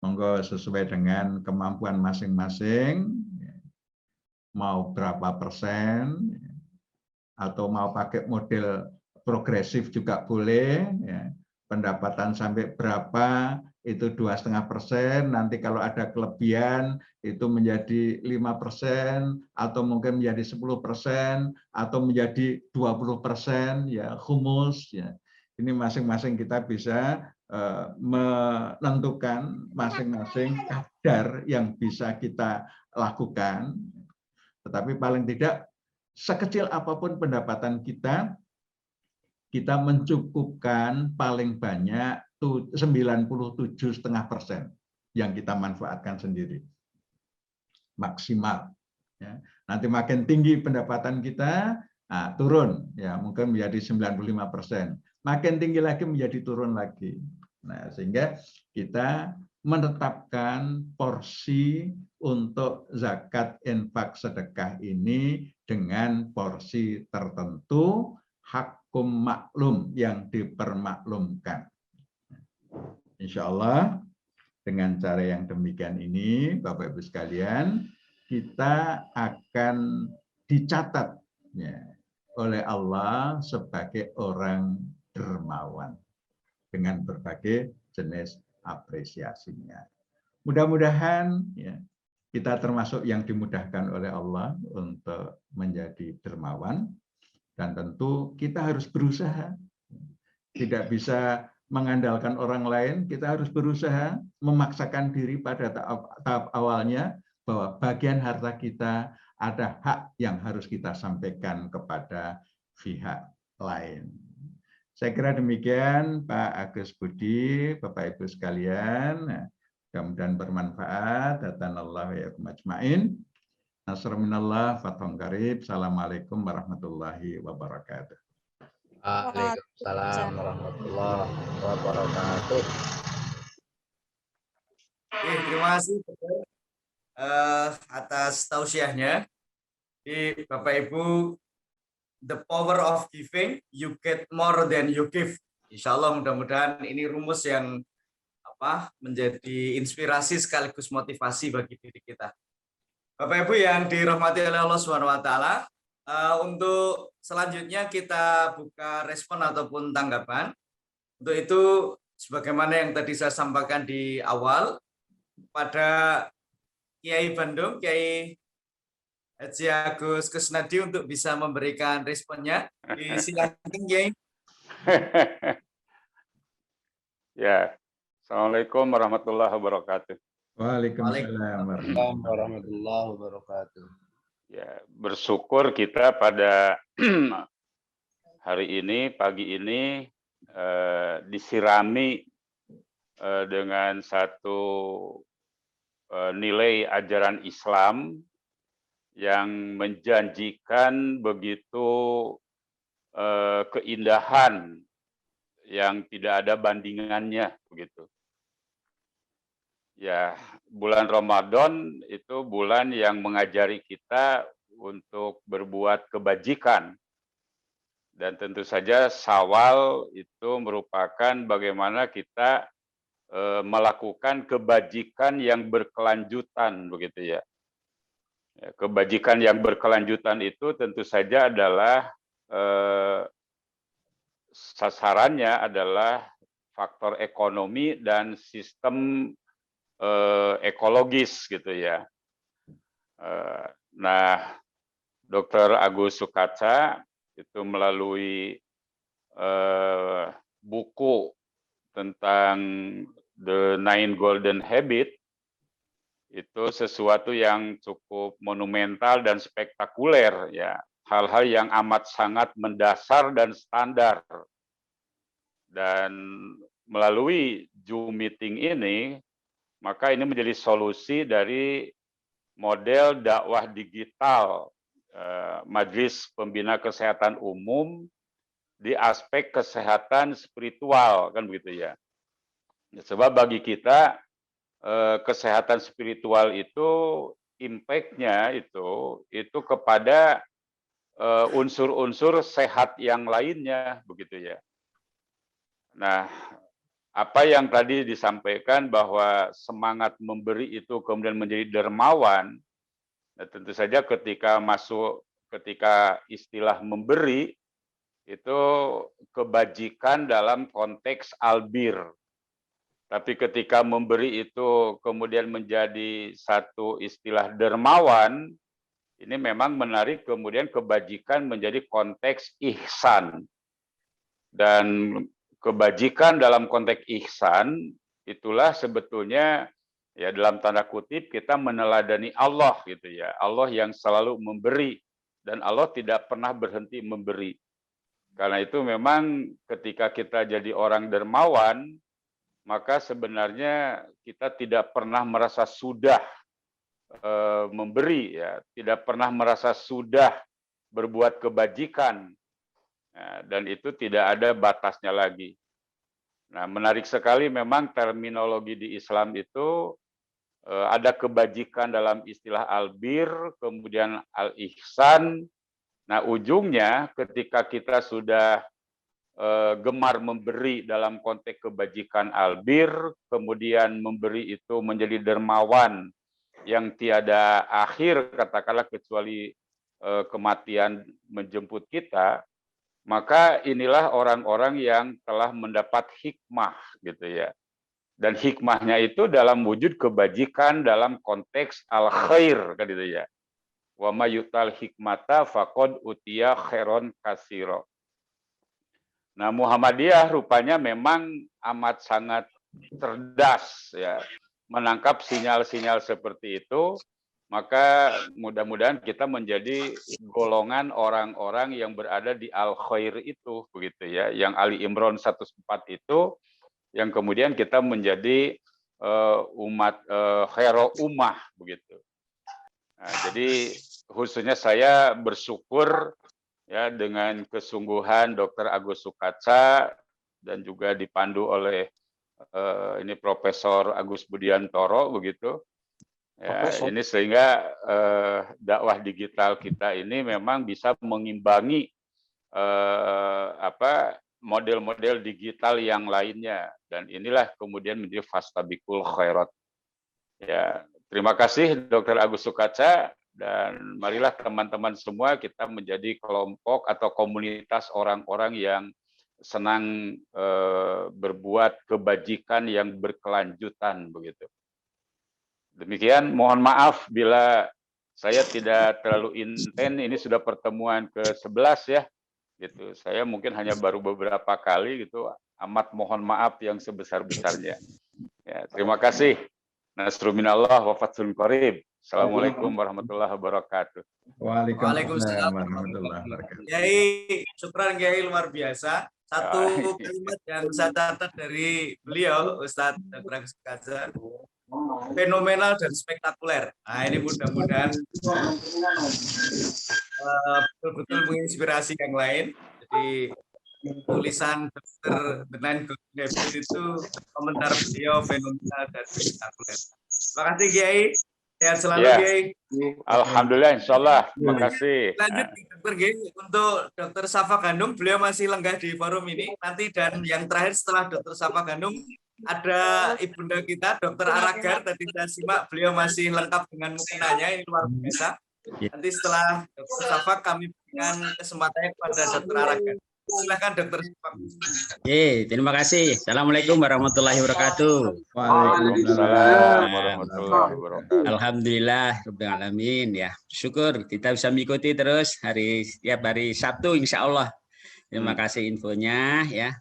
Monggo sesuai dengan kemampuan masing-masing, mau berapa persen, atau mau pakai model progresif juga boleh, ya. Pendapatan sampai berapa itu 2,5%, nanti kalau ada kelebihan itu menjadi 5%, atau mungkin menjadi 10%, atau menjadi 20%, ya, humus, ya. Ini masing-masing kita bisa menentukan masing-masing kadar yang bisa kita lakukan, tetapi paling tidak sekecil apapun pendapatan kita, kita mencukupkan paling banyak 97,5% yang kita manfaatkan sendiri. Maksimal. Ya. Nanti makin tinggi pendapatan kita, nah, turun, ya, mungkin menjadi 95%. Makin tinggi lagi menjadi turun lagi. Nah, sehingga kita menetapkan porsi untuk zakat, infak, sedekah ini dengan porsi tertentu, hakum maklum yang dipermaklumkan. Insya Allah dengan cara yang demikian ini, Bapak Ibu sekalian, kita akan dicatat ya, oleh Allah sebagai orang dermawan dengan berbagai jenis apresiasinya. Mudah-mudahan ya, kita termasuk yang dimudahkan oleh Allah untuk menjadi dermawan, dan tentu kita harus berusaha. Tidak bisa mengandalkan orang lain, kita harus berusaha memaksakan diri pada tahap awalnya bahwa bagian harta kita ada hak yang harus kita sampaikan kepada pihak lain. Saya kira demikian Pak Agus Budi, Bapak Ibu sekalian. Mudah-mudahan bermanfaat. Hadanallahu wa iyyakum ajmain. Nasr minallah, fathun qarib. Assalamualaikum warahmatullahi wabarakatuh. Waalaikumsalam warahmatullahi wabarakatuh. Terima kasih. atas tausiahnya. Di Bapak Ibu, the power of giving, you get more than you give. Insya Allah mudah-mudahan ini rumus yang menjadi inspirasi sekaligus motivasi bagi diri kita. Bapak Ibu yang dirahmati oleh Allah Subhanahu wa taala, untuk selanjutnya kita buka respon ataupun tanggapan. Untuk itu sebagaimana yang tadi saya sampaikan di awal, pada Kiai Bandung, Kiai Haji Agus Kusnadi untuk bisa memberikan responnya. Silakan Kiai. Ya, Assalamualaikum warahmatullahi wabarakatuh. Waalaikumsalam warahmatullahi wabarakatuh. Ya, bersyukur kita pada hari ini, pagi ini disirami dengan satu nilai ajaran Islam yang menjanjikan begitu keindahan yang tidak ada bandingannya begitu. Ya, bulan Ramadan itu bulan yang mengajari kita untuk berbuat kebajikan. Dan tentu saja Syawal itu merupakan bagaimana kita melakukan kebajikan yang berkelanjutan begitu ya. Kebajikan yang berkelanjutan itu tentu saja adalah sasarannya adalah faktor ekonomi dan sistem ekologis gitu ya. Nah, Dr. Agus Sukatsa itu melalui buku tentang The Nine Golden Habits itu sesuatu yang cukup monumental dan spektakuler ya. Hal-hal yang amat sangat mendasar dan standar. Dan melalui Zoom meeting ini, maka ini menjadi solusi dari model dakwah digital Majelis Pembina Kesehatan Umum di aspek kesehatan spiritual, kan begitu ya. Sebab bagi kita kesehatan spiritual itu impact-nya itu kepada unsur-unsur sehat yang lainnya, begitu ya. Nah, apa yang tadi disampaikan bahwa semangat memberi itu kemudian menjadi dermawan, nah tentu saja ketika istilah memberi itu kebajikan dalam konteks albir. Tapi ketika memberi itu kemudian menjadi satu istilah dermawan, ini memang menarik kemudian kebajikan menjadi konteks ihsan. Dan kebajikan dalam konteks ihsan itulah sebetulnya ya dalam tanda kutip kita meneladani Allah gitu ya. Allah yang selalu memberi dan Allah tidak pernah berhenti memberi. Karena itu memang ketika kita jadi orang dermawan, maka sebenarnya kita tidak pernah merasa sudah memberi ya, tidak pernah merasa sudah berbuat kebajikan. Nah, dan itu tidak ada batasnya lagi. Nah, menarik sekali memang terminologi di Islam itu ada kebajikan dalam istilah albir, kemudian al-ihsan. Nah, ujungnya ketika kita sudah gemar memberi dalam konteks kebajikan albir, kemudian memberi itu menjadi dermawan yang tiada akhir, katakanlah kecuali kematian menjemput kita, maka inilah orang-orang yang telah mendapat hikmah gitu ya. Dan hikmahnya itu dalam wujud kebajikan dalam konteks al-khair kan gitu ya. Wa may yutal hikmata faqad utiya khairon katsira. Nah, Muhammadiyah rupanya memang amat sangat cerdas ya, menangkap sinyal-sinyal seperti itu. Maka mudah-mudahan kita menjadi golongan orang-orang yang berada di al-khair itu begitu ya, yang Ali Imran 104 itu, yang kemudian kita menjadi umat khairu ummah begitu. Nah, jadi khususnya saya bersyukur ya dengan kesungguhan Dr. Agus Sukatsa dan juga dipandu oleh ini Profesor Agus Budiantoro begitu. Ya, ini sehingga dakwah digital kita ini memang bisa mengimbangi model-model digital yang lainnya, dan inilah kemudian menjadi fastabiqul khairat. Ya, terima kasih Dr. Agus Sukaca, dan marilah teman-teman semua kita menjadi kelompok atau komunitas orang-orang yang senang berbuat kebajikan yang berkelanjutan begitu. Demikian, mohon maaf bila saya tidak terlalu inten, ini sudah pertemuan ke-11 ya. Gitu. Saya mungkin hanya baru beberapa kali gitu, amat mohon maaf yang sebesar-besarnya. Ya, terima kasih. Nasrul minallah wa fathun qarib. Assalamualaikum warahmatullahi wabarakatuh. Waalaikumsalam warahmatullahi wabarakatuh. Kiai, syukran Kiai, luar biasa. Satu kalimat yang saya catat dari beliau, Ustadz Dr. Agus Sukaca, fenomenal dan spektakuler. Nah, ini mudah-mudahan betul-betul menginspirasi yang lain. Jadi tulisan Dr. Benan David itu komentar beliau fenomenal dan spektakuler. Terima kasih Kiai. Sehat selalu Ya. Kiai. Alhamdulillah, insyaallah. Terima kasih. Lanjut Dr. Kiai, untuk Dr. Safa Gandum, beliau masih lenggah di forum ini. Nanti dan yang terakhir setelah Dr. Safa Gandum ada ibunda kita, Dr. Aragar. Tadi saya simak beliau masih lengkap dengan mukinanya, ini luar biasa. Nanti setelah Dr. Safa kami berikan kesempatannya kepada Dr. Aragar. Silakan Dr. Safa. Terima kasih. Assalamualaikum warahmatullahi wabarakatuh. Waalaikumsalam warahmatullahi wabarakatuh. Alhamdulillah rabbil alamin ya. Syukur kita bisa mengikuti terus setiap hari Sabtu insya Allah. Terima kasih infonya ya.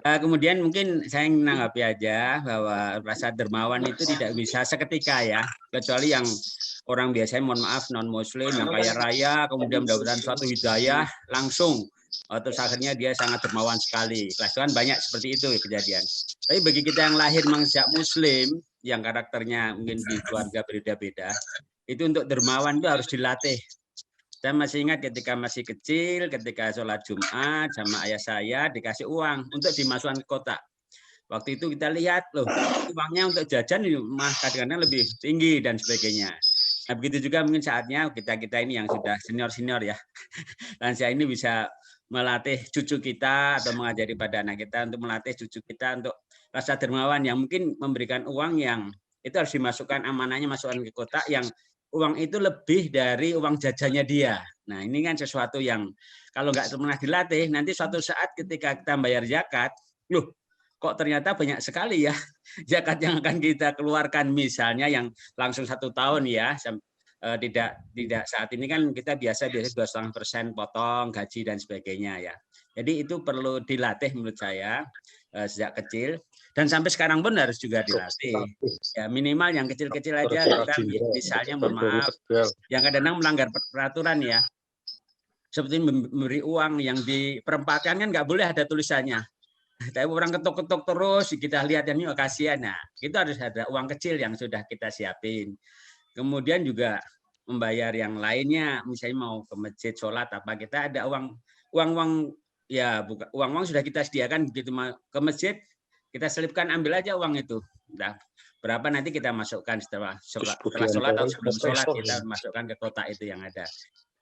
Kemudian mungkin saya menanggapi aja bahwa rasa dermawan itu tidak bisa seketika ya, kecuali yang orang biasanya mohon maaf non muslim yang kaya raya kemudian mendapatkan suatu hidayah langsung, terus akhirnya dia sangat dermawan sekali. Kan banyak seperti itu kejadian. Tapi bagi kita yang lahir memang sejak muslim yang karakternya mungkin di keluarga berbeda-beda, itu untuk dermawan itu harus dilatih. Saya masih ingat ketika masih kecil, ketika sholat Jumat sama ayah saya dikasih uang untuk dimasukkan ke kotak. Waktu itu kita lihat, loh uangnya untuk jajan mah kadang-kadang lebih tinggi dan sebagainya. Nah begitu juga mungkin saatnya kita ini yang sudah senior-senior ya, lansia ini bisa melatih cucu kita atau mengajari pada anak kita untuk melatih cucu kita untuk rasa dermawan yang mungkin memberikan uang yang itu harus dimasukkan amanahnya, masukkan ke kotak yang uang itu lebih dari uang jajannya dia. Nah ini kan sesuatu yang kalau nggak pernah dilatih, nanti suatu saat ketika kita bayar zakat, loh kok ternyata banyak sekali ya zakat yang akan kita keluarkan, misalnya yang langsung 1 tahun ya, tidak saat ini kan kita biasa 2,5% potong gaji dan sebagainya ya. Jadi itu perlu dilatih menurut saya sejak kecil. Dan sampai sekarang pun harus juga dilatih. Ya, minimal yang kecil-kecil aja kita misalnya mohon maaf, yang kadang-kadang melanggar peraturan ya. Seperti memberi uang yang di perempatan kan nggak boleh ada tulisannya. Tapi orang ketuk-ketuk terus kita lihat ini kasihan. Nah, itu harus ada uang kecil yang sudah kita siapin. Kemudian juga membayar yang lainnya, misalnya mau ke masjid sholat apa, kita ada uang ya bukan uang sudah kita sediakan, begitu ke masjid kita selipkan, ambil aja uang itu. Nah, berapa nanti kita masukkan setelah sholat atau sebelum sholat kita masukkan ke kotak itu yang ada.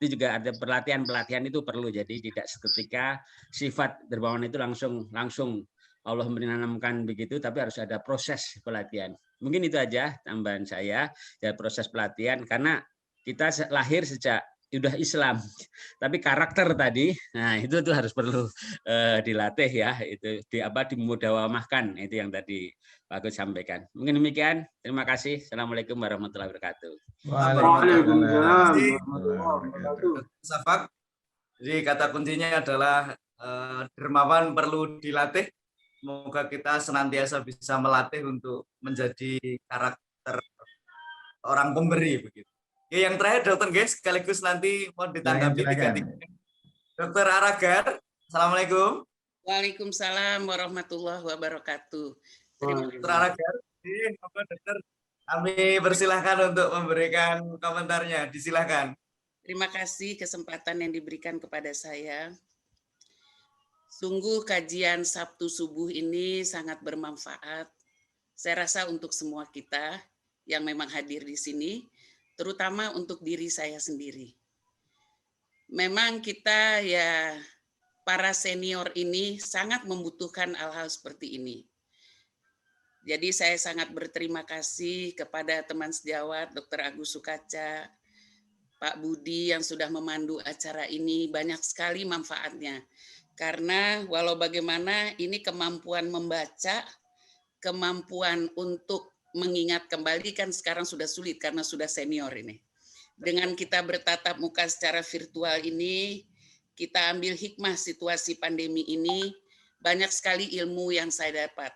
Itu juga ada pelatihan itu perlu. Jadi tidak seketika sifat dermawan itu langsung Allah menanamkan begitu, tapi harus ada proses pelatihan. Mungkin itu aja tambahan saya ya, proses pelatihan, karena kita lahir sejak sudah Islam, tapi karakter tadi, nah itu tuh harus perlu dilatih ya, itu dimudawamahkan, itu yang tadi Pak Agus sampaikan. Mungkin demikian, terima kasih. Assalamualaikum warahmatullahi wabarakatuh. Waalaikumsalam. Safak. Jadi kata kuncinya adalah dermawan perlu dilatih. Semoga kita senantiasa bisa melatih untuk menjadi karakter orang pemberi begitu. Oke, yang terakhir Dokter G, sekaligus nanti mau ditanggapi tiga-tiga. Dokter Aragar, Assalamualaikum. Waalaikumsalam warahmatullahi wabarakatuh. Dokter Aragar, Dokter, kami persilahkan untuk memberikan komentarnya. Disilahkan. Terima kasih kesempatan yang diberikan kepada saya. Sungguh kajian Sabtu subuh ini sangat bermanfaat. Saya rasa untuk semua kita, yang memang hadir di sini, terutama untuk diri saya sendiri. Memang kita ya para senior ini sangat membutuhkan hal-hal seperti ini. Jadi saya sangat berterima kasih kepada teman sejawat Dr. Agus Sukaca, Pak Budi yang sudah memandu acara ini, banyak sekali manfaatnya. Karena walau bagaimana ini kemampuan membaca, kemampuan untuk mengingat kembali kan sekarang sudah sulit karena sudah senior ini. Dengan kita bertatap muka secara virtual ini, kita ambil hikmah situasi pandemi ini, banyak sekali ilmu yang saya dapat.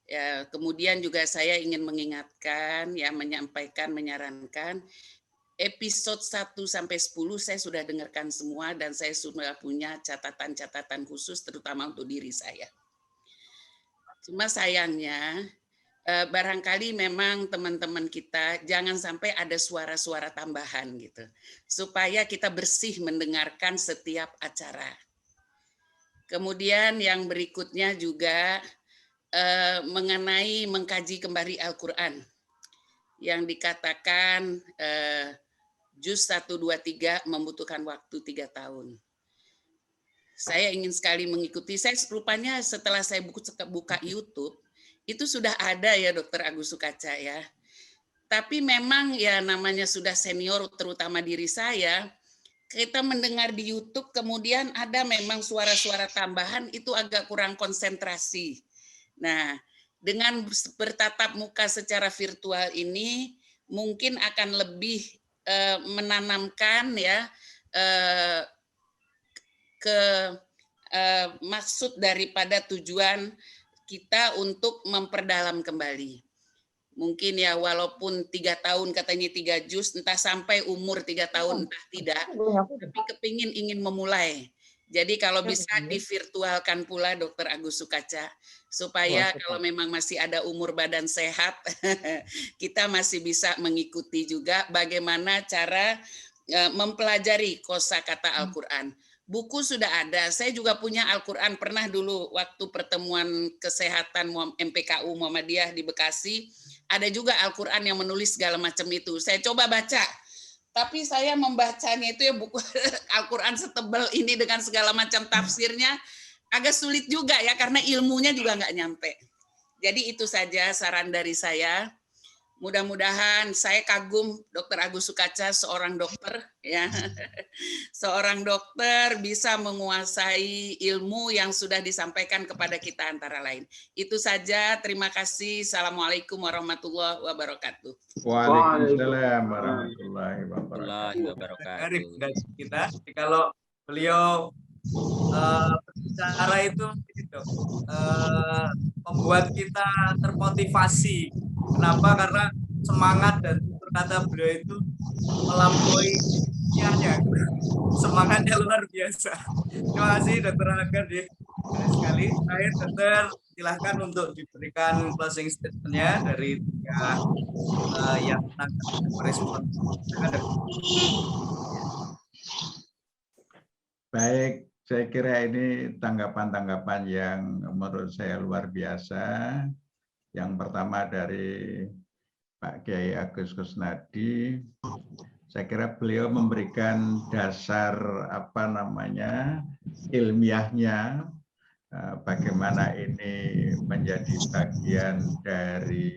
Ya, kemudian juga saya ingin mengingatkan, ya menyampaikan, menyarankan, episode 1 sampai 10 saya sudah dengarkan semua dan saya sudah punya catatan-catatan khusus terutama untuk diri saya. Cuma sayangnya barangkali memang teman-teman kita jangan sampai ada suara-suara tambahan gitu. Supaya kita bersih mendengarkan setiap acara. Kemudian yang berikutnya juga mengenai mengkaji kembali Al-Quran. Yang dikatakan juz 1, 2, 3 membutuhkan waktu 3 tahun. Saya ingin sekali mengikuti. Saya rupanya setelah saya buka YouTube, itu sudah ada ya Dr. Agus Sukaca ya. Tapi memang ya namanya sudah senior, terutama diri saya, kita mendengar di YouTube kemudian ada memang suara-suara tambahan itu agak kurang konsentrasi. Nah, dengan bertatap muka secara virtual ini mungkin akan lebih menanamkan ya ke maksud daripada tujuan kita untuk memperdalam kembali. Mungkin ya walaupun 3 tahun katanya 3 juz, entah sampai umur 3 tahun entah tidak, tapi kepingin ingin memulai. Jadi kalau bisa divirtualkan pula Dr. Agus Sukaca, supaya kalau memang masih ada umur badan sehat, kita masih bisa mengikuti juga bagaimana cara mempelajari kosakata Al-Quran. Buku sudah ada, saya juga punya Al-Quran, pernah dulu waktu pertemuan kesehatan MPKU Muhammadiyah di Bekasi, ada juga Al-Quran yang menulis segala macam itu. Saya coba baca, tapi saya membacanya itu ya buku Al-Quran setebal ini dengan segala macam tafsirnya, agak sulit juga ya, karena ilmunya juga nggak nyampe. Jadi itu saja saran dari saya. Mudah-mudahan saya kagum Dr. Agus Sukaca, seorang dokter ya. Seorang dokter bisa menguasai ilmu yang sudah disampaikan kepada kita antara lain. Itu saja, terima kasih. Assalamualaikum warahmatullahi wabarakatuh. Waalaikumsalam warahmatullahi wabarakatuh. Kita kalau beliau berbicara itu membuat kita termotivasi. Kenapa? Karena semangat dan kata beliau itu melampaui kianya. Semangatnya luar biasa. Terima kasih Dr. Hagar sekali. Terakhir Dr. silahkan untuk diberikan closing statement-nya dari yang merespon. Baik, saya kira ini tanggapan-tanggapan yang menurut saya luar biasa. Yang pertama dari Pak Kiai Agus Kusnadi, saya kira beliau memberikan dasar ilmiahnya, bagaimana ini menjadi bagian dari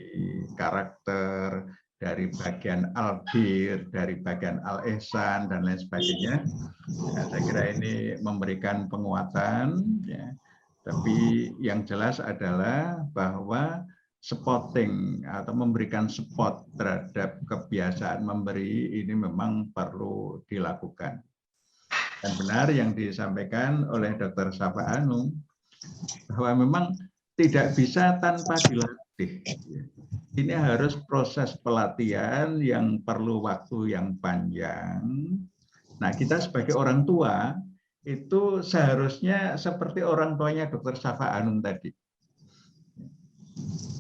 karakter, dari bagian al-bir, dari bagian al-ihsan dan lain sebagainya. Ya, saya kira ini memberikan penguatan. Ya. Tapi yang jelas adalah bahwa spotting atau memberikan spot terhadap kebiasaan memberi ini memang perlu dilakukan. Dan benar yang disampaikan oleh Dr. Safa Anum bahwa memang tidak bisa tanpa dilatih. Ini harus proses pelatihan yang perlu waktu yang panjang. Nah, kita sebagai orang tua itu seharusnya seperti orang tuanya Dr. Safa Anum tadi.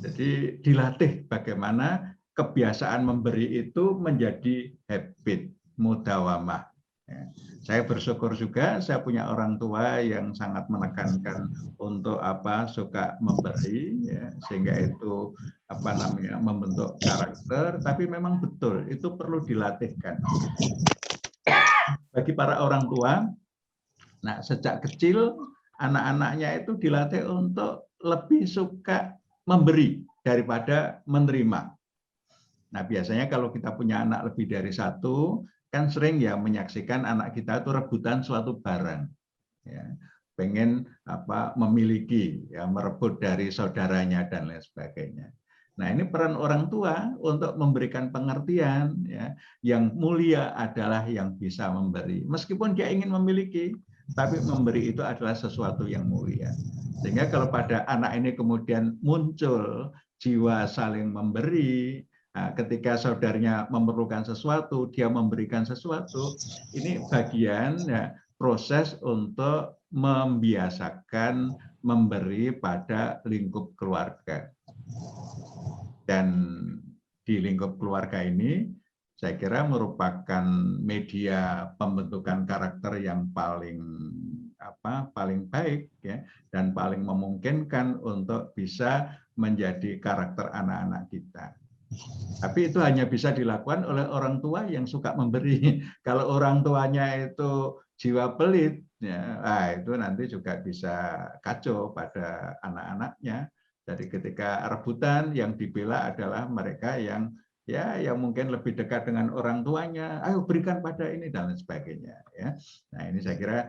Jadi dilatih bagaimana kebiasaan memberi itu menjadi habit, mudawamah. Saya bersyukur juga saya punya orang tua yang sangat menekankan untuk suka memberi, ya, sehingga itu membentuk karakter, tapi memang betul itu perlu dilatihkan. Bagi para orang tua, nah sejak kecil anak-anaknya itu dilatih untuk lebih suka memberi daripada menerima. Nah biasanya kalau kita punya anak lebih dari satu, kan sering ya menyaksikan anak kita itu rebutan suatu barang, ya, pengen memiliki, ya, merebut dari saudaranya dan lain sebagainya. Nah ini peran orang tua untuk memberikan pengertian, ya, yang mulia adalah yang bisa memberi, meskipun dia ingin memiliki, tapi memberi itu adalah sesuatu yang mulia. Sehingga kalau pada anak ini kemudian muncul jiwa saling memberi, nah, ketika saudaranya memerlukan sesuatu, dia memberikan sesuatu, ini bagian, ya, proses untuk membiasakan memberi pada lingkup keluarga. Dan di lingkup keluarga ini, saya kira merupakan media pembentukan karakter yang paling baik, ya, dan paling memungkinkan untuk bisa menjadi karakter anak-anak kita. Tapi itu hanya bisa dilakukan oleh orang tua yang suka memberi. Kalau orang tuanya itu jiwa pelit, ya, itu nanti juga bisa kacau pada anak-anaknya. Jadi ketika rebutan, yang dibela adalah mereka yang mungkin lebih dekat dengan orang tuanya, ayo berikan pada ini dan lain sebagainya. Ya. Nah ini saya kira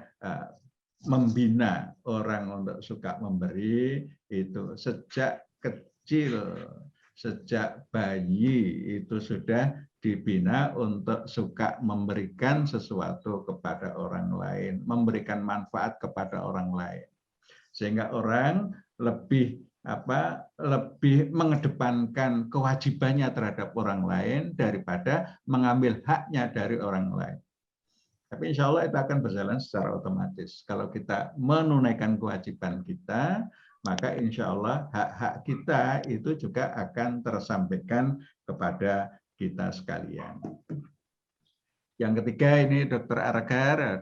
membina orang untuk suka memberi itu sejak kecil. Sejak bayi itu sudah dibina untuk suka memberikan sesuatu kepada orang lain, memberikan manfaat kepada orang lain, sehingga orang lebih mengedepankan kewajibannya terhadap orang lain daripada mengambil haknya dari orang lain. Tapi insya Allah itu akan berjalan secara otomatis. Kalau kita menunaikan kewajiban kita, maka insya Allah hak-hak kita itu juga akan tersampaikan kepada kita sekalian. Yang ketiga ini Dr. Aragar,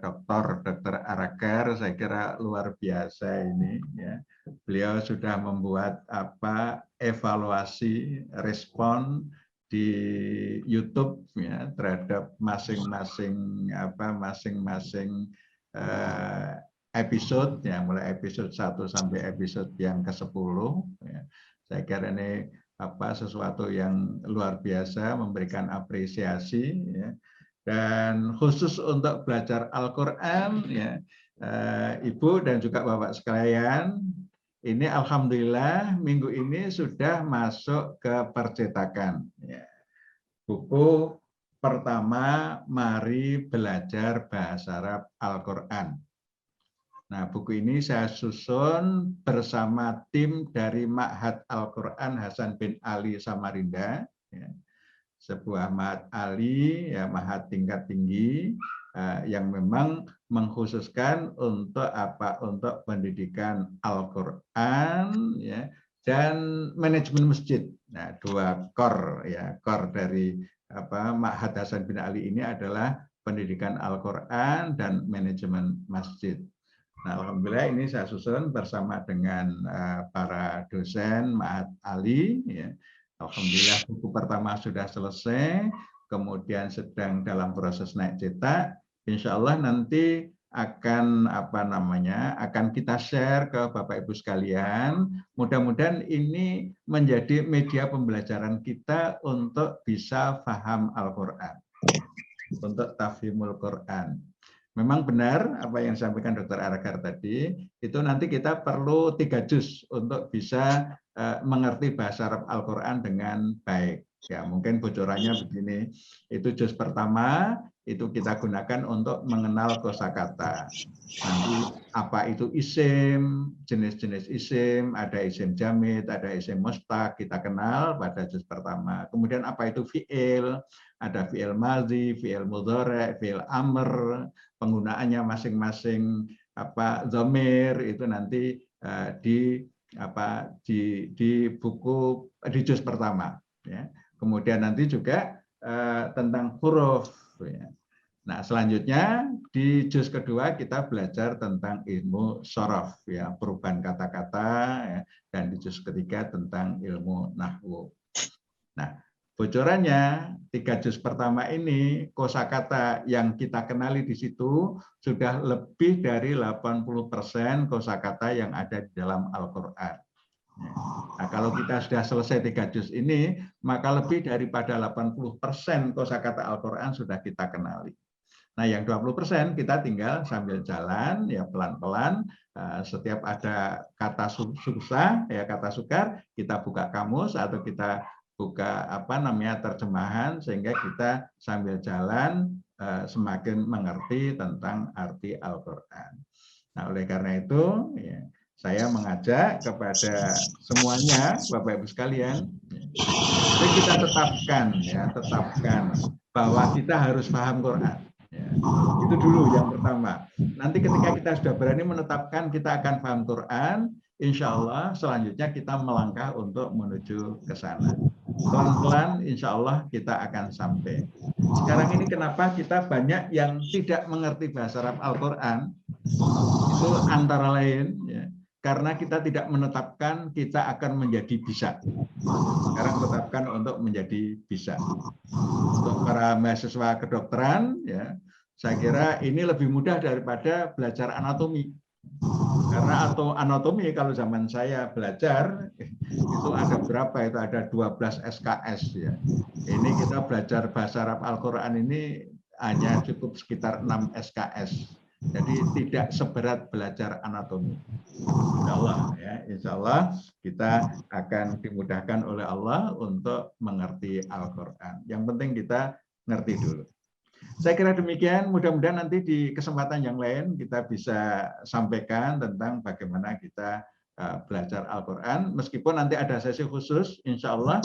saya kira luar biasa ini, ya. Beliau sudah membuat evaluasi respon di YouTube, ya, terhadap masing-masing episode, ya, mulai episode 1 sampai episode yang ke-10, ya. Saya kira ini sesuatu yang luar biasa, memberikan apresiasi, ya. Dan khusus untuk belajar Al-Quran, ya, Ibu dan juga Bapak sekalian, ini alhamdulillah minggu ini sudah masuk ke percetakan, ya. Buku pertama, Mari Belajar Bahasa Arab Al-Quran. Nah, buku ini saya susun bersama tim dari Ma'had Al-Quran Hasan bin Ali Samarinda, ya. Sebuah Ma'had Ali, ya, Ma'had tingkat tinggi, yang memang mengkhususkan untuk untuk pendidikan Al-Quran, ya, dan manajemen masjid. Nah, 2 core, ya, core dari Ma'had Hasan bin Ali ini adalah pendidikan Al-Quran dan manajemen masjid. Nah, alhamdulillah ini saya susun bersama dengan para dosen Ma'had Ali, ya. Alhamdulillah buku pertama sudah selesai, kemudian sedang dalam proses naik cetak. Insya Allah nanti akan akan kita share ke Bapak Ibu sekalian. Mudah-mudahan ini menjadi media pembelajaran kita untuk bisa paham Al-Quran, untuk tafhimul Quran. Memang benar apa yang disampaikan Dr. Aragar tadi, itu nanti kita perlu 3 juz untuk bisa mengerti bahasa Arab Al-Quran dengan baik. Ya, mungkin bocorannya begini, itu juz pertama, itu kita gunakan untuk mengenal kosakata. Nanti apa itu isim, jenis-jenis isim, ada isim jamid, ada isim mustaq, kita kenal pada juz pertama. Kemudian apa itu fi'il, ada fi'il madhi, fi'il mudhari', fi'il amr, penggunaannya masing-masing dhamir itu nanti di buku di juz pertama, ya. Kemudian nanti juga tentang huruf, ya. Nah, selanjutnya di juz kedua kita belajar tentang ilmu shorof, ya, perubahan kata-kata, ya, dan di juz ketiga tentang ilmu nahwu. Nah, bocorannya 3 juz pertama ini kosakata yang kita kenali di situ sudah lebih dari 80% kosakata yang ada di dalam Al-Qur'an. Nah, kalau kita sudah selesai 3 juz ini, maka lebih daripada 80% kosakata Al-Qur'an sudah kita kenali. Nah, yang 20% kita tinggal sambil jalan, ya, pelan-pelan. Setiap ada kata susah, ya, kata sukar, kita buka kamus atau kita buka terjemahan, sehingga kita sambil jalan semakin mengerti tentang arti Al-Qur'an. Nah, oleh karena itu, ya, saya mengajak kepada semuanya, Bapak Ibu sekalian, mari kita tetapkan bahwa kita harus paham Quran. Ya, itu dulu yang pertama. Nanti ketika kita sudah berani menetapkan kita akan paham Quran, insya Allah selanjutnya kita melangkah untuk menuju ke sana. Pelan-pelan insya Allah kita akan sampai. Sekarang ini kenapa kita banyak yang tidak mengerti bahasa Arab Al-Quran? Itu antara lain, ya, karena kita tidak menetapkan kita akan menjadi bisa. Sekarang tetapkan untuk menjadi bisa. Untuk para mahasiswa kedokteran, ya, saya kira ini lebih mudah daripada belajar anatomi. Karena anatomi kalau zaman saya belajar itu ada berapa? Itu ada 12 SKS, ya. Ini kita belajar bahasa Arab Al-Quran ini hanya cukup sekitar 6 SKS. Jadi tidak seberat belajar anatomi. Insya Allah, ya, insya Allah kita akan dimudahkan oleh Allah untuk mengerti Al-Quran. Yang penting kita ngerti dulu. Saya kira demikian, mudah-mudahan nanti di kesempatan yang lain kita bisa sampaikan tentang bagaimana kita belajar Al-Quran. Meskipun nanti ada sesi khusus, insya Allah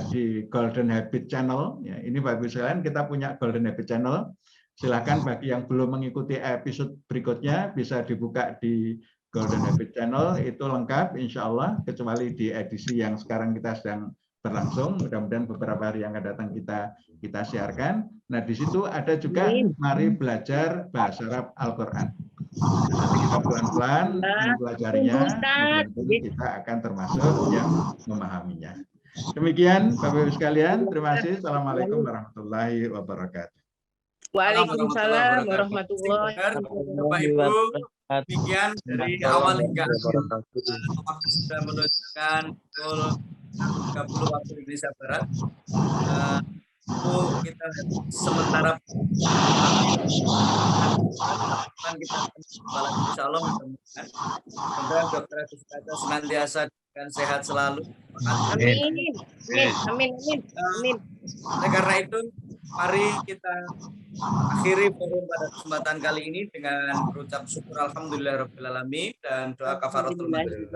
di Golden Habit Channel. Ya, ini Bapak Ibu sekalian, kita punya Golden Habit Channel. Silakan bagi yang belum mengikuti episode berikutnya bisa dibuka di Golden Habit Channel, itu lengkap insya Allah, kecuali di edisi yang sekarang kita sedang berlangsung. Mudah-mudahan beberapa hari yang akan datang kita siarkan. Nah, di situ ada juga mari belajar bahasa Arab Al-Quran. Nanti kita pelan-pelan mempelajarinya, kita akan termasuk yang memahaminya. Demikian Bapak Ibu sekalian, terima kasih. Assalamualaikum warahmatullahi wabarakatuh. Waalaikumsalam warahmatullahi wabarakatuh. Bapak Ibu, demikian dari awal hingga akhir waktu sudah menunjukkan pukul 30 waktu Indonesia Barat. Itu kita sementara kita akan insya Allah mudah-mudahan Dokter Agus Kata senantiasa dan sehat selalu. Amin. Amin. Amin. Karena itu mari kita akhiri forum pada kesempatan kali ini dengan berucap syukur alhamdulillahirabbil alamin dan doa kafaratul majlis.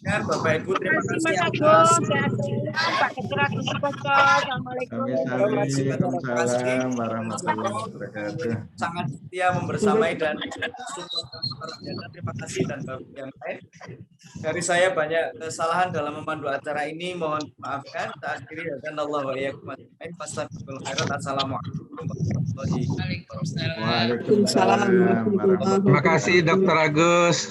Ya, Bapak Ibu terima kasih atas Pak Dokter Agus Kata. Assalamualaikum warahmatullahi wabarakatuh. Sangat setia membersamai dan terima kasih dan yang lain. Dari saya banyak kesalahan dalam memandu acara ini, mohon maafkan. Kita akhiri dan Allah wa iyyakum ajmain. Assalamualaikum warahmatullahi wabarakatuh. Waalaikumsalam. Terima kasih Dokter Agus.